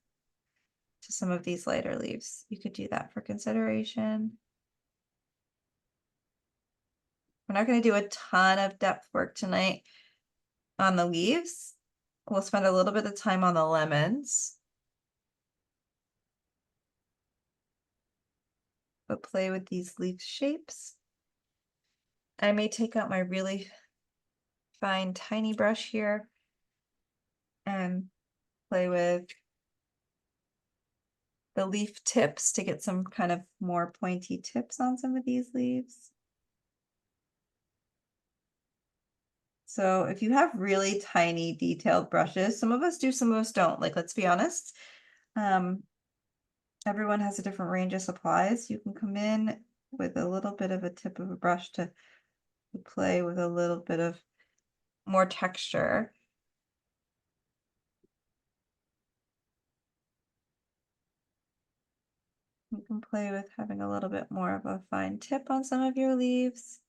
to some of these lighter leaves. You could do that for consideration. We're not going to do a ton of depth work tonight on the leaves. We'll spend a little bit of time on the lemons. But play with these leaf shapes. I may take out my really fine tiny brush here and play with the leaf tips to get some kind of more pointy tips on some of these leaves. So if you have really tiny detailed brushes, some of us do, some of us don't. Like, let's be honest. Everyone has a different range of supplies. You can come in with a little bit of a tip of a brush to play with a little bit of more texture. You can play with having a little bit more of a fine tip on some of your leaves.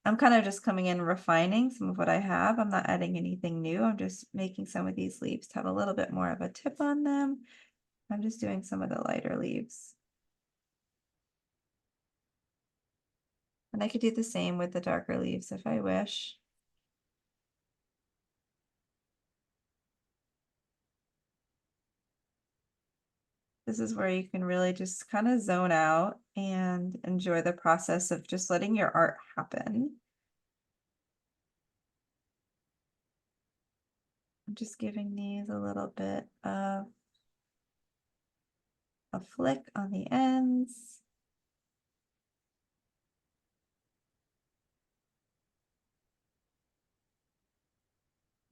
I'm kind of just coming in refining some of what I have. I'm not adding anything new. I'm just making some of these leaves have a little bit more of a tip on them. I'm just doing some of the lighter leaves. And I could do the same with the darker leaves if I wish. This is where you can really just kind of zone out and enjoy the process of just letting your art happen. I'm just giving these a little bit of a flick on the ends.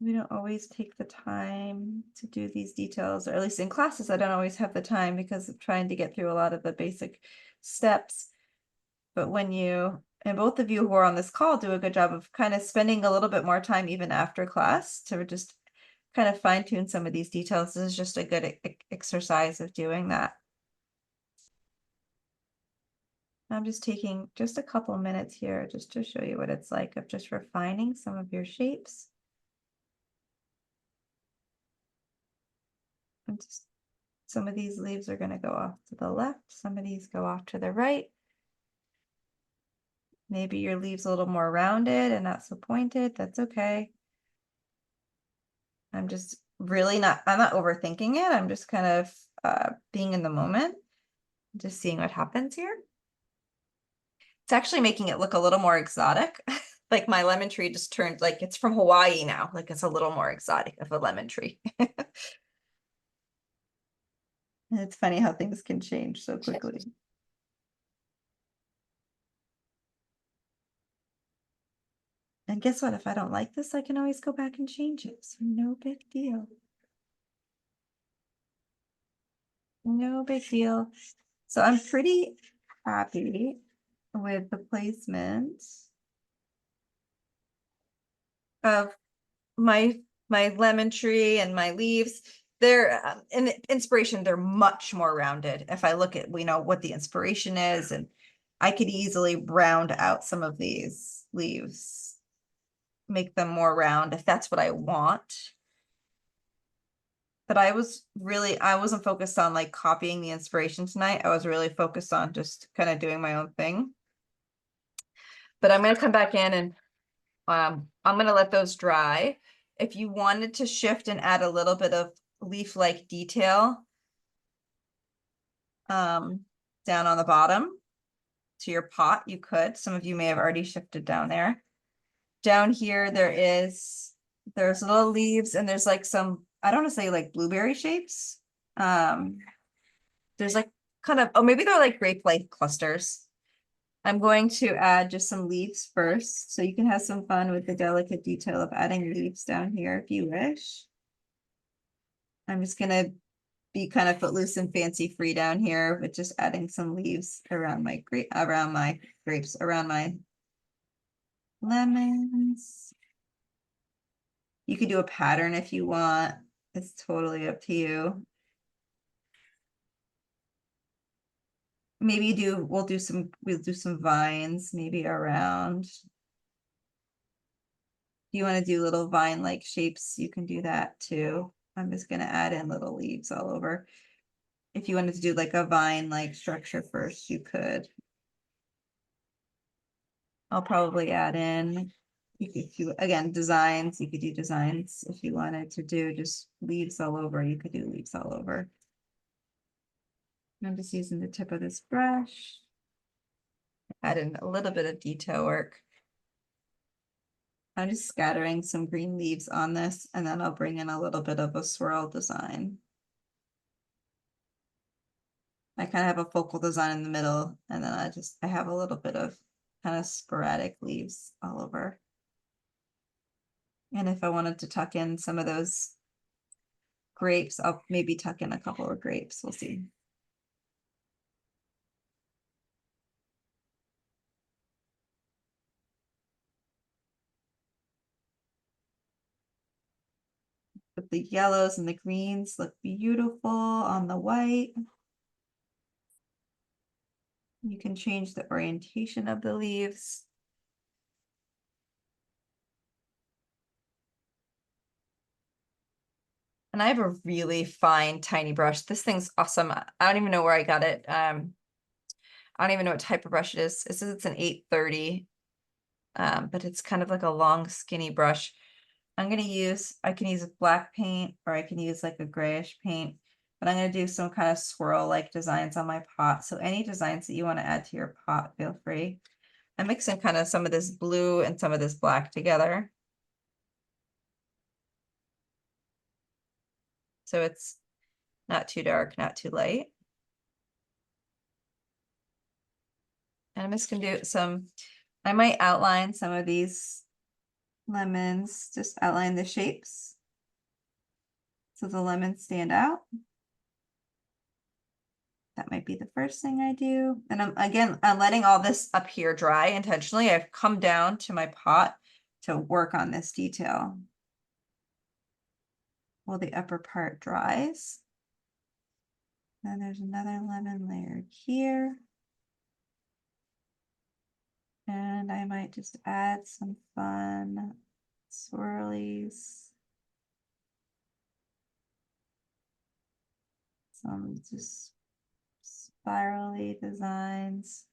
We don't always take the time to do these details, or at least in classes, I don't always have the time because of trying to get through a lot of the basic steps. But when you, and both of you who are on this call do a good job of kind of spending a little bit more time even after class to just kind of fine tune some of these details. This is just a good exercise of doing that. I'm just taking just a couple minutes here just to show you what it's like of just refining some of your shapes. And just, some of these leaves are going to go off to the left, some of these go off to the right. Maybe your leaves a little more rounded and not so pointed. That's okay. I'm just really not, I'm not overthinking it. I'm just kind of being in the moment, just seeing what happens here. It's actually making it look a little more exotic. Like my lemon tree just turned like it's from Hawaii now. Like it's a little more exotic of a lemon tree. And it's funny how things can change so quickly. And guess what? If I don't like this, I can always go back and change it. So no big deal. No big deal. So I'm pretty happy with the placement of my lemon tree and my leaves. They're in inspiration, they're much more rounded. If I look at, what the inspiration is, and I could easily round out some of these leaves make them more round if that's what I want. But I wasn't focused on like copying the inspiration tonight. I was really focused on just kind of doing my own thing. But I'm gonna come back in and I'm gonna let those dry. If you wanted to shift and add a little bit of leaf-like detail down on the bottom to your pot, you could. Some of you may have already shifted down there. Down here, there's little leaves and there's like some, I don't want to say like blueberry shapes. There's like kind of, oh, maybe they're like grape-like clusters. I'm going to add just some leaves first, so you can have some fun with the delicate detail of adding leaves down here if you wish. I'm just gonna be kind of footloose and fancy free down here with just adding some leaves around my grapes, around my lemons. You could do a pattern if you want. It's totally up to you. Maybe we'll do some vines maybe around. If you want to do little vine-like shapes, you can do that too. I'm just gonna add in little leaves all over. If you wanted to do like a vine-like structure first, you could. I'll probably add in, if you, again, designs, you could do designs. If you wanted to do just leaves all over, you could do leaves all over. I'm just using the tip of this brush. Add in a little bit of detail work. I'm just scattering some green leaves on this, and then I'll bring in a little bit of a swirl design. I kind of have a focal design in the middle, and then I have a little bit of kind of sporadic leaves all over. And if I wanted to tuck in some of those grapes, I'll maybe tuck in a couple of grapes. We'll see. But the yellows and the greens look beautiful on the white. You can change the orientation of the leaves. And I have a really fine, tiny brush. This thing's awesome. I don't even know where I got it. I don't even know what type of brush it is. It says it's an 830, but it's kind of like a long, skinny brush. I can use black paint, or I can use like a grayish paint, but I'm gonna do some kind of swirl-like designs on my pot. So any designs that you want to add to your pot, feel free. I'm mixing kind of some of this blue and some of this black together. So it's not too dark, not too light. And I'm just gonna do I might outline some of these lemons, just outline the shapes so the lemons stand out. That might be the first thing I do. And I'm letting all this up here dry intentionally. I've come down to my pot to work on this detail while the upper part dries. Then there's another lemon layer here. And I might just add some fun swirlies. Some just spirally designs.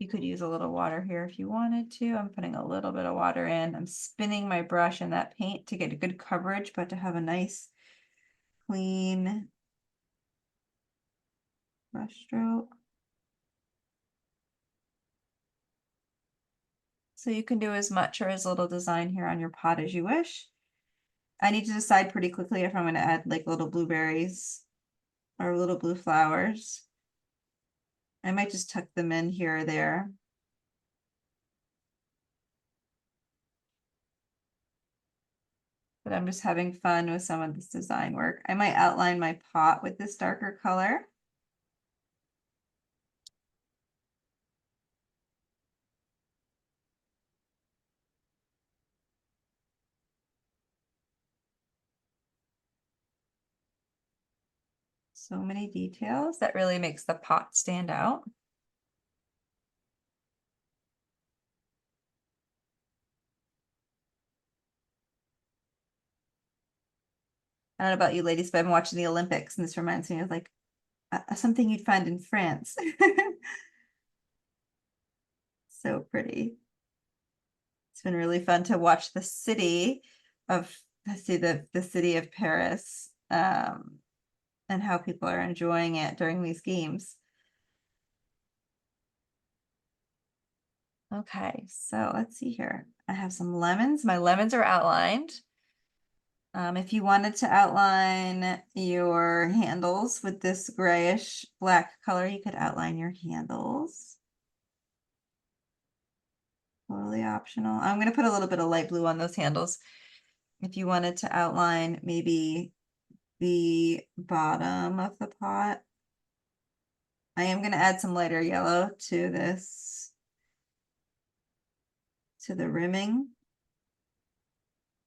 You could use a little water here if you wanted to. I'm putting a little bit of water in. I'm spinning my brush in that paint to get a good coverage, but to have a nice, clean brush stroke. So you can do as much or as little design here on your pot as you wish. I need to decide pretty quickly if I'm going to add like little blueberries or little blue flowers. I might just tuck them in here or there. But I'm just having fun with some of this design work. I might outline my pot with this darker color. So many details that really makes the pot stand out. I don't know about you ladies, but I've been watching the Olympics and this reminds me of like something you'd find in France. So pretty. It's been really fun to watch the city of, let's see, the city of Paris, and how people are enjoying it during these games. Okay, so let's see here. I have some lemons. My lemons are outlined. If you wanted to outline your handles with this grayish black color, you could outline your handles. Totally optional. I'm going to put a little bit of light blue on those handles. If you wanted to outline maybe the bottom of the pot, I am going to add some lighter yellow to this, to the rimming,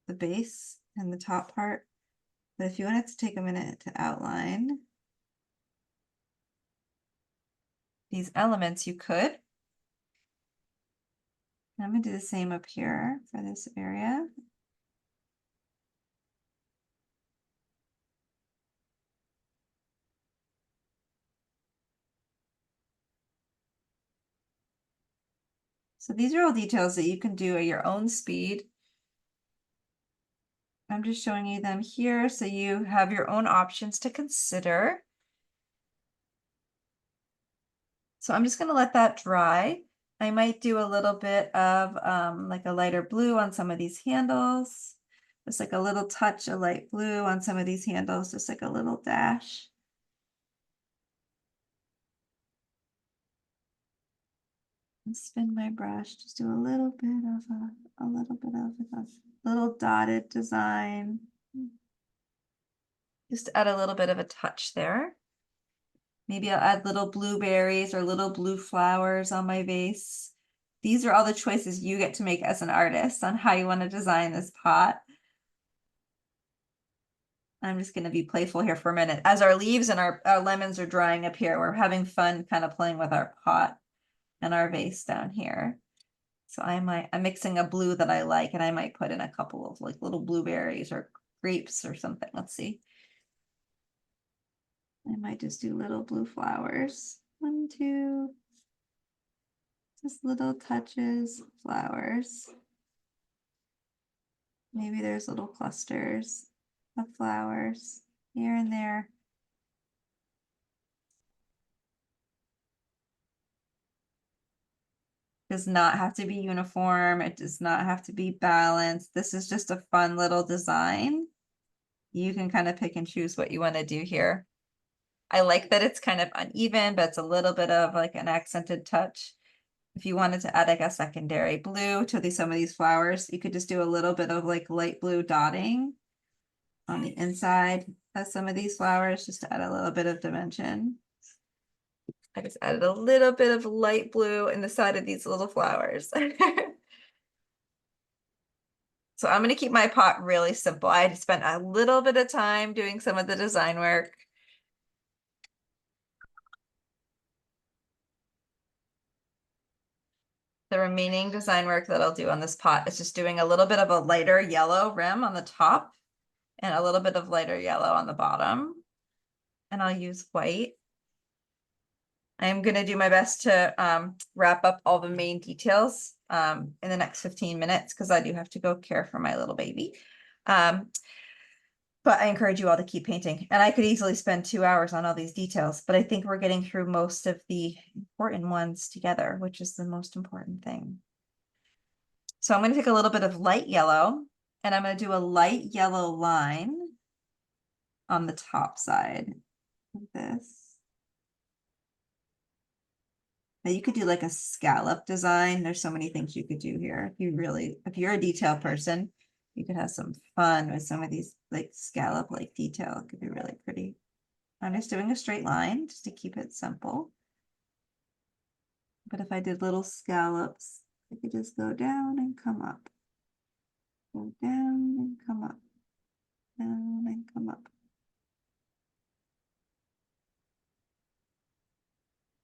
the base and the top part. But if you wanted to take a minute to outline these elements, you could. I'm going to do the same up here for this area. So these are all details that you can do at your own speed. I'm just showing you them here so you have your own options to consider. So I'm just going to let that dry. I might do a little bit of like a lighter blue on some of these handles. Just like a little touch of light blue on some of these handles, just like a little dash. And spin my brush, just do a little bit of a little dotted design. Just add a little bit of a touch there. Maybe I'll add little blueberries or little blue flowers on my vase. These are all the choices you get to make as an artist on how you want to design this pot. I'm just going to be playful here for a minute. As our leaves and our lemons are drying up here, we're having fun kind of playing with our pot and our vase down here. So I'm mixing a blue that I like, and I might put in a couple of like little blueberries or grapes or something. Let's see. I might just do little blue flowers. 1, 2, just little touches, flowers. Maybe there's little clusters of flowers here and there. Does not have to be uniform. It does not have to be balanced. This is just a fun little design. You can kind of pick and choose what you want to do here. I like that it's kind of uneven, but it's a little bit of like an accented touch. If you wanted to add like a secondary blue to some of these flowers, you could just do a little bit of like light blue dotting on the inside of some of these flowers just to add a little bit of dimension. I just added a little bit of light blue in the side of these little flowers. So I'm going to keep my pot really simple. I spent a little bit of time doing some of the design work. The remaining design work that I'll do on this pot is just doing a little bit of a lighter yellow rim on the top and a little bit of lighter yellow on the bottom. And I'll use white. I'm going to do my best to wrap up all the main details in the next 15 minutes because I do have to go care for my little baby. But I encourage you all to keep painting. And I could easily spend 2 hours on all these details, but I think we're getting through most of the important ones together, which is the most important thing. So I'm going to take a little bit of light yellow and I'm going to do a light yellow line on the top side of this. Now you could do like a scallop design. There's so many things you could do here. If you're a detail person, you could have some fun with some of these like scallop like detail. It could be really pretty. I'm just doing a straight line just to keep it simple. But if I did little scallops, I could just go down and come up. Go down and come up. Down and come up.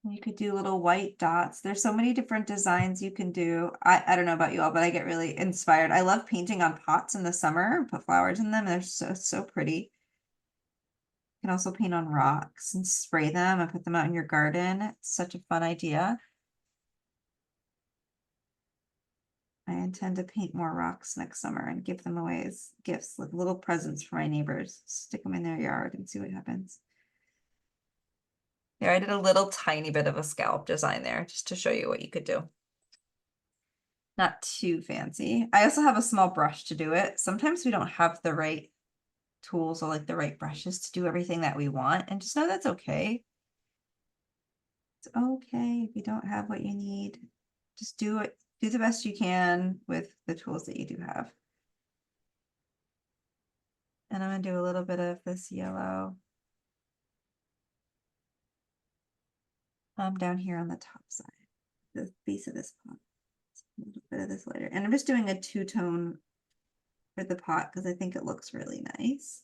You could do little white dots. There's so many different designs you can do. I don't know about you all, but I get really inspired. I love painting on pots in the summer, put flowers in them. They're so pretty. You can also paint on rocks and spray them and put them out in your garden. It's such a fun idea. I intend to paint more rocks next summer and give them away as gifts, like little presents for my neighbors. Stick them in their yard and see what happens. There, I did a little tiny bit of a scallop design there just to show you what you could do. Not too fancy. I also have a small brush to do it. Sometimes we don't have the right tools or like the right brushes to do everything that we want, and just know that's okay. It's okay if you don't have what you need. Just do it. Do the best you can with the tools that you do have. And I'm gonna do a little bit of this yellow. Down here on the top side, the base of this pot. A little bit of this lighter. And I'm just doing a two-tone for the pot because I think it looks really nice.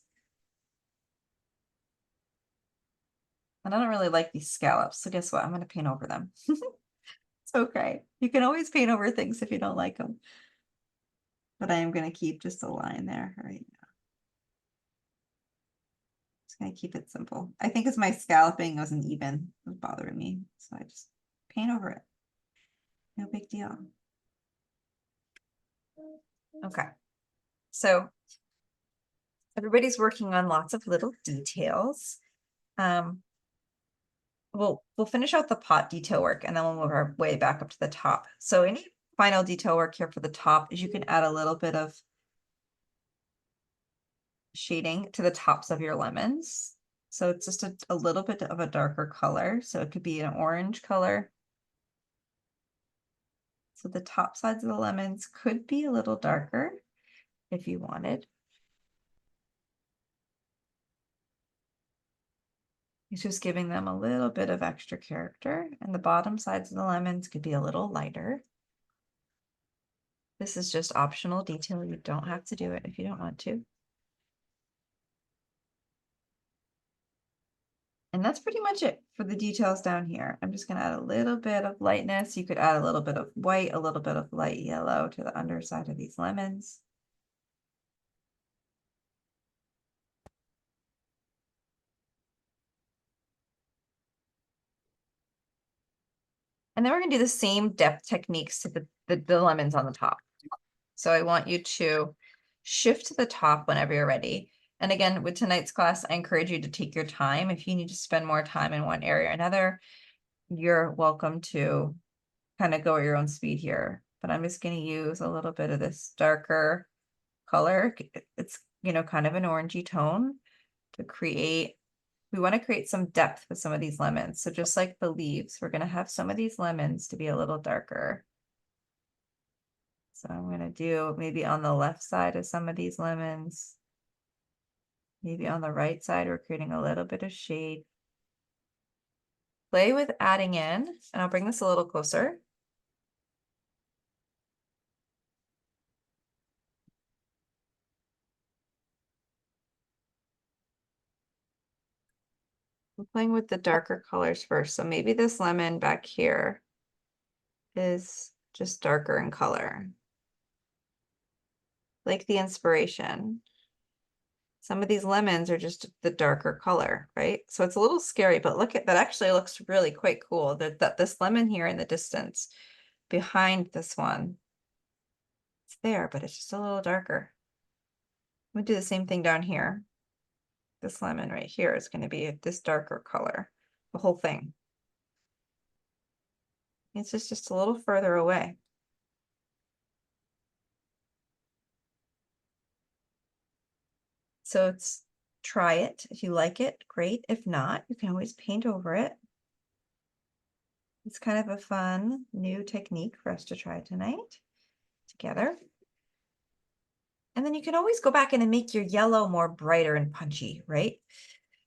And I don't really like these scallops, so guess what? I'm gonna paint over them. It's okay. You can always paint over things if you don't like them. But I am gonna keep just a line there right now. Just gonna keep it simple. I think it's my scalloping wasn't even, it was bothering me, so I just paint over it. No big deal. Okay, so everybody's working on lots of little details. We'll finish out the pot detail work and then we'll move our way back up to the top. So any final detail work here for the top is you can add a little bit of shading to the tops of your lemons. So it's just a little bit of a darker color. So it could be an orange color. So the top sides of the lemons could be a little darker if you wanted. It's just giving them a little bit of extra character, and the bottom sides of the lemons could be a little lighter. This is just optional detail. You don't have to do it if you don't want to. And that's pretty much it for the details down here. I'm just going to add a little bit of lightness. You could add a little bit of white, a little bit of light yellow to the underside of these lemons. And then we're going to do the same depth techniques to the lemons on the top. So I want you to shift to the top whenever you're ready. And again, with tonight's class, I encourage you to take your time. If you need to spend more time in one area or another, you're welcome to kind of go at your own speed here. But I'm just going to use a little bit of this darker color. It's, you know, kind of an orangey tone to create. We want to create some depth with some of these lemons. So just like the leaves, we're going to have some of these lemons to be a little darker. So I'm going to do maybe on the left side of some of these lemons. Maybe on the right side, we're creating a little bit of shade. Play with adding in, and I'll bring this a little closer. I'm playing with the darker colors first. So maybe this lemon back here is just darker in color. Like the inspiration. Some of these lemons are just the darker color, right? So it's a little scary, but look at that, actually looks really quite cool. That this lemon here in the distance behind this one, it's there, but it's just a little darker. I'm gonna do the same thing down here. This lemon right here is going to be this darker color, the whole thing. It's just a little further away. So try it. If you like it, great. If not, you can always paint over it. It's kind of a fun new technique for us to try tonight together. And then you can always go back in and make your yellow more brighter and punchy, right?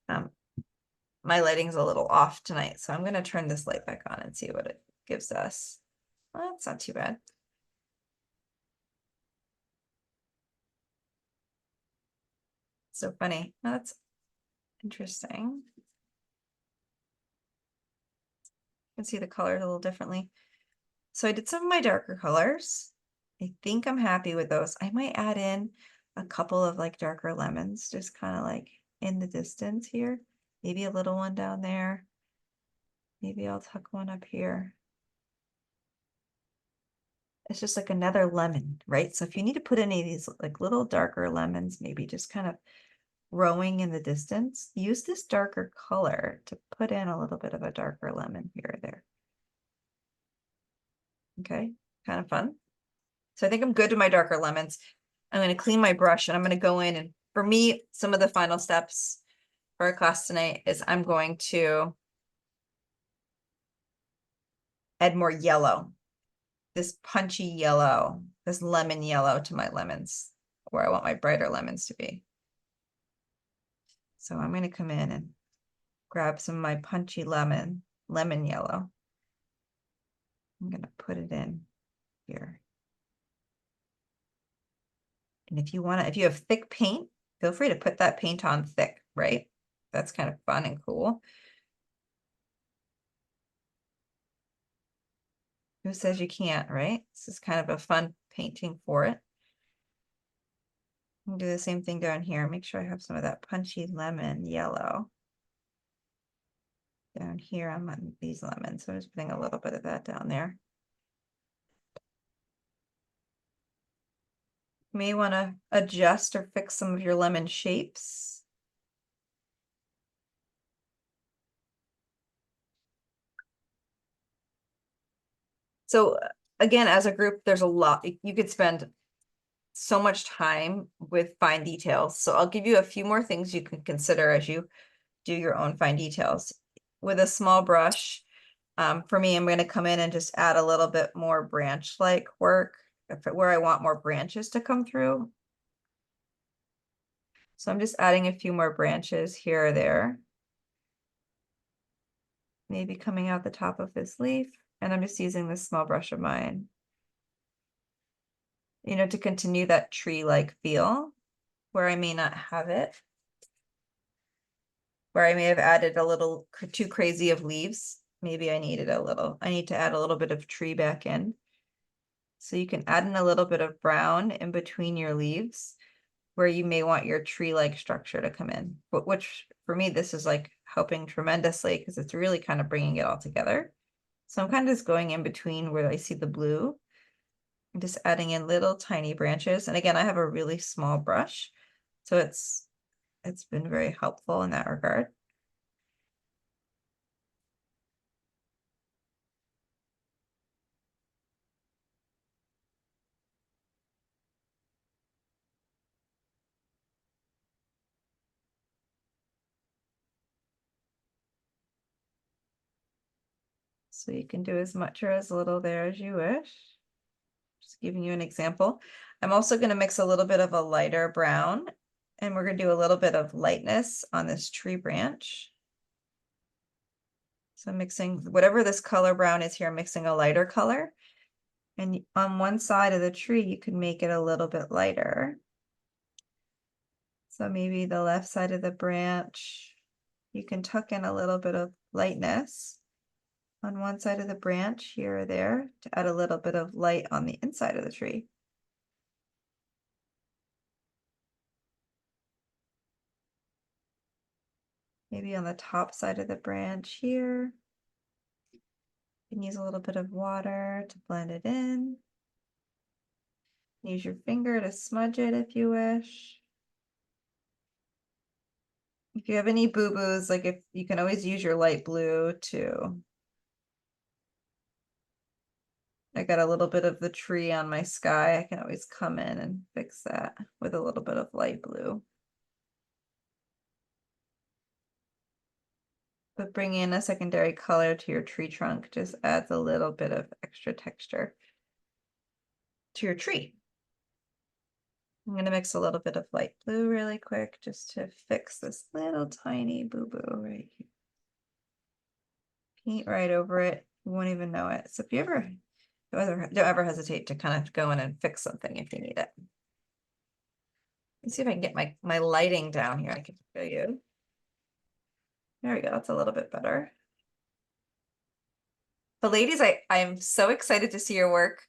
My lighting's a little off tonight, so I'm going to turn this light back on and see what it gives us. Well, that's not too bad. So funny. That's interesting. can see the colors a little differently. So I did some of my darker colors. I think I'm happy with those. I might add in a couple of like darker lemons, just kind of like in the distance here. Maybe a little one down there. Maybe I'll tuck one up here. It's just like another lemon, right? So if you need to put any of these like little darker lemons, maybe just kind of growing in the distance, use this darker color to put in a little bit of a darker lemon here or there. Okay, kind of fun. So I think I'm good with my darker lemons. I'm going to clean my brush and I'm going to go in, and for me, some of the final steps for our class tonight is I'm going to add more yellow, this punchy yellow, this lemon yellow to my lemons, where I want my brighter lemons to be. So I'm going to come in and grab some of my punchy lemon yellow. I'm going to put it in here. And if you want to, if you have thick paint, feel free to put that paint on thick, right? That's kind of fun and cool. Who says you can't, right? This is kind of a fun painting for it. I'll do the same thing down here. Make sure I have some of that punchy lemon yellow down here on these lemons. So I'm just putting a little bit of that down there. You may want to adjust or fix some of your lemon shapes. So again, as a group, there's a lot. You could spend so much time with fine details. So I'll give you a few more things you can consider as you do your own fine details. With a small brush, for me, I'm going to come in and just add a little bit more branch-like work where I want more branches to come through. So I'm just adding a few more branches here or there. Maybe coming out the top of this leaf. And I'm just using this small brush of mine, you know, to continue that tree-like feel where I may not have it. Where I may have added a little too crazy of leaves. Maybe I need to add a little bit of tree back in. So you can add in a little bit of brown in between your leaves where you may want your tree-like structure to come in. But which for me, this is like helping tremendously because it's really kind of bringing it all together. So I'm kind of just going in between where I see the blue. I'm just adding in little tiny branches. And again, I have a really small brush. So it's been very helpful in that regard. So you can do as much or as little there as you wish. Just giving you an example. I'm also going to mix a little bit of a lighter brown, and we're going to do a little bit of lightness on this tree branch. So I'm mixing whatever this color brown is here, I'm mixing a lighter color. And on one side of the tree, you can make it a little bit lighter. So maybe the left side of the branch, you can tuck in a little bit of lightness on one side of the branch here or there to add a little bit of light on the inside of the tree. Maybe on the top side of the branch here. You can use a little bit of water to blend it in. Use your finger to smudge it if you wish. If you have any boo-boos, like if you can always use your light blue too. I got a little bit of the tree on my sky. I can always come in and fix that with a little bit of light blue. But bringing in a secondary color to your tree trunk just adds a little bit of extra texture to your tree. I'm going to mix a little bit of light blue really quick just to fix this little tiny boo-boo right here. Paint right over it. You won't even know it. So if you ever don't ever hesitate to kind of go in and fix something if you need it. Let's see if I can get my lighting down here. I can show you. There we go. That's a little bit better. But ladies, I'm so excited to see your work.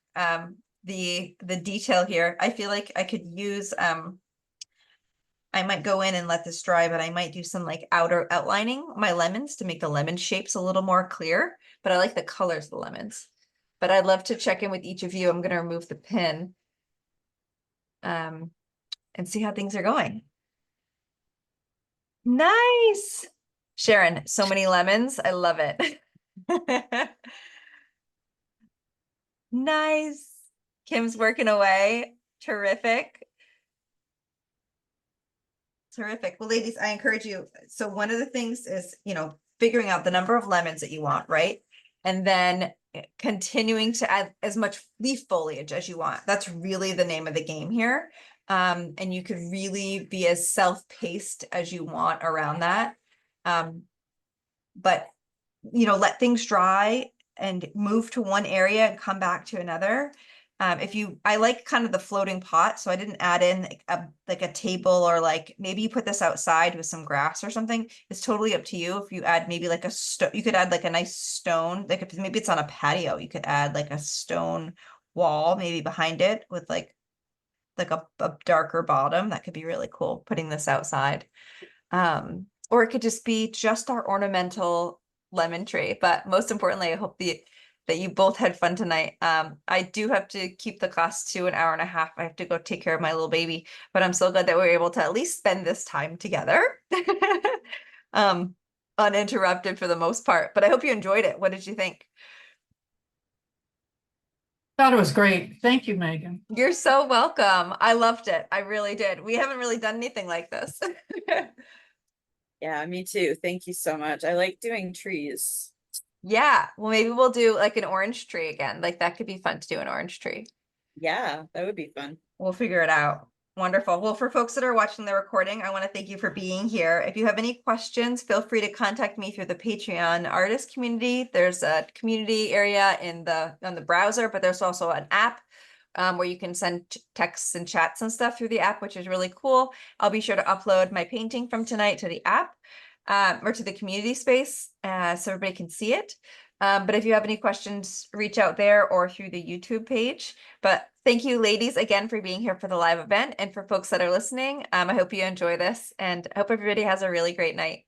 The detail here, I feel like I could use, I might go in and let this dry, but I might do some like outer outlining my lemons to make the lemon shapes a little more clear, but I like the colors of the lemons. But I'd love to check in with each of you. I'm gonna remove the pin. And see how things are going. Nice. Sharon, so many lemons. I love it. Nice. Kim's working away. Terrific. Terrific. Well, ladies, I encourage you. So one of the things is, figuring out the number of lemons that you want, right? And then continuing to add as much leaf foliage as you want. That's really the name of the game here. And you could really be as self-paced as you want around that. But let things dry and move to one area and come back to another. I like kind of the floating pot, so I didn't add in like a table, or like maybe you put this outside with some grass or something. It's totally up to you. If you add maybe like you could add like a nice stone, like if maybe it's on a patio, you could add like a stone wall maybe behind it with like a darker bottom. That could be really cool, putting this outside. Or it could just be just our ornamental lemon tree. But most importantly, I hope that you both had fun tonight. I do have to keep the class to an hour and a half. I have to go take care of my little baby, but I'm so glad that we were able to at least spend this time together. Uninterrupted for the most part, but I hope you enjoyed it. What did you think? Thought it was great. Thank you, Megan. You're so welcome. I loved it. I really did. We haven't really done anything like this. Yeah, me too. Thank you so much. I like doing trees. Yeah, well, maybe we'll do like an orange tree again. Like that could be fun to do an orange tree. Yeah, that would be fun. We'll figure it out. Wonderful. Well, for folks that are watching the recording, I want to thank you for being here. If you have any questions, feel free to contact me through the Patreon artist community. There's a community area on the browser, but there's also an app where you can send texts and chats and stuff through the app, which is really cool. I'll be sure to upload my painting from tonight to the app or to the community space so everybody can see it. But if you have any questions, reach out there or through the YouTube page. But thank you, ladies, again for being here for the live event. And for folks that are listening, I hope you enjoy this, and I hope everybody has a really great night.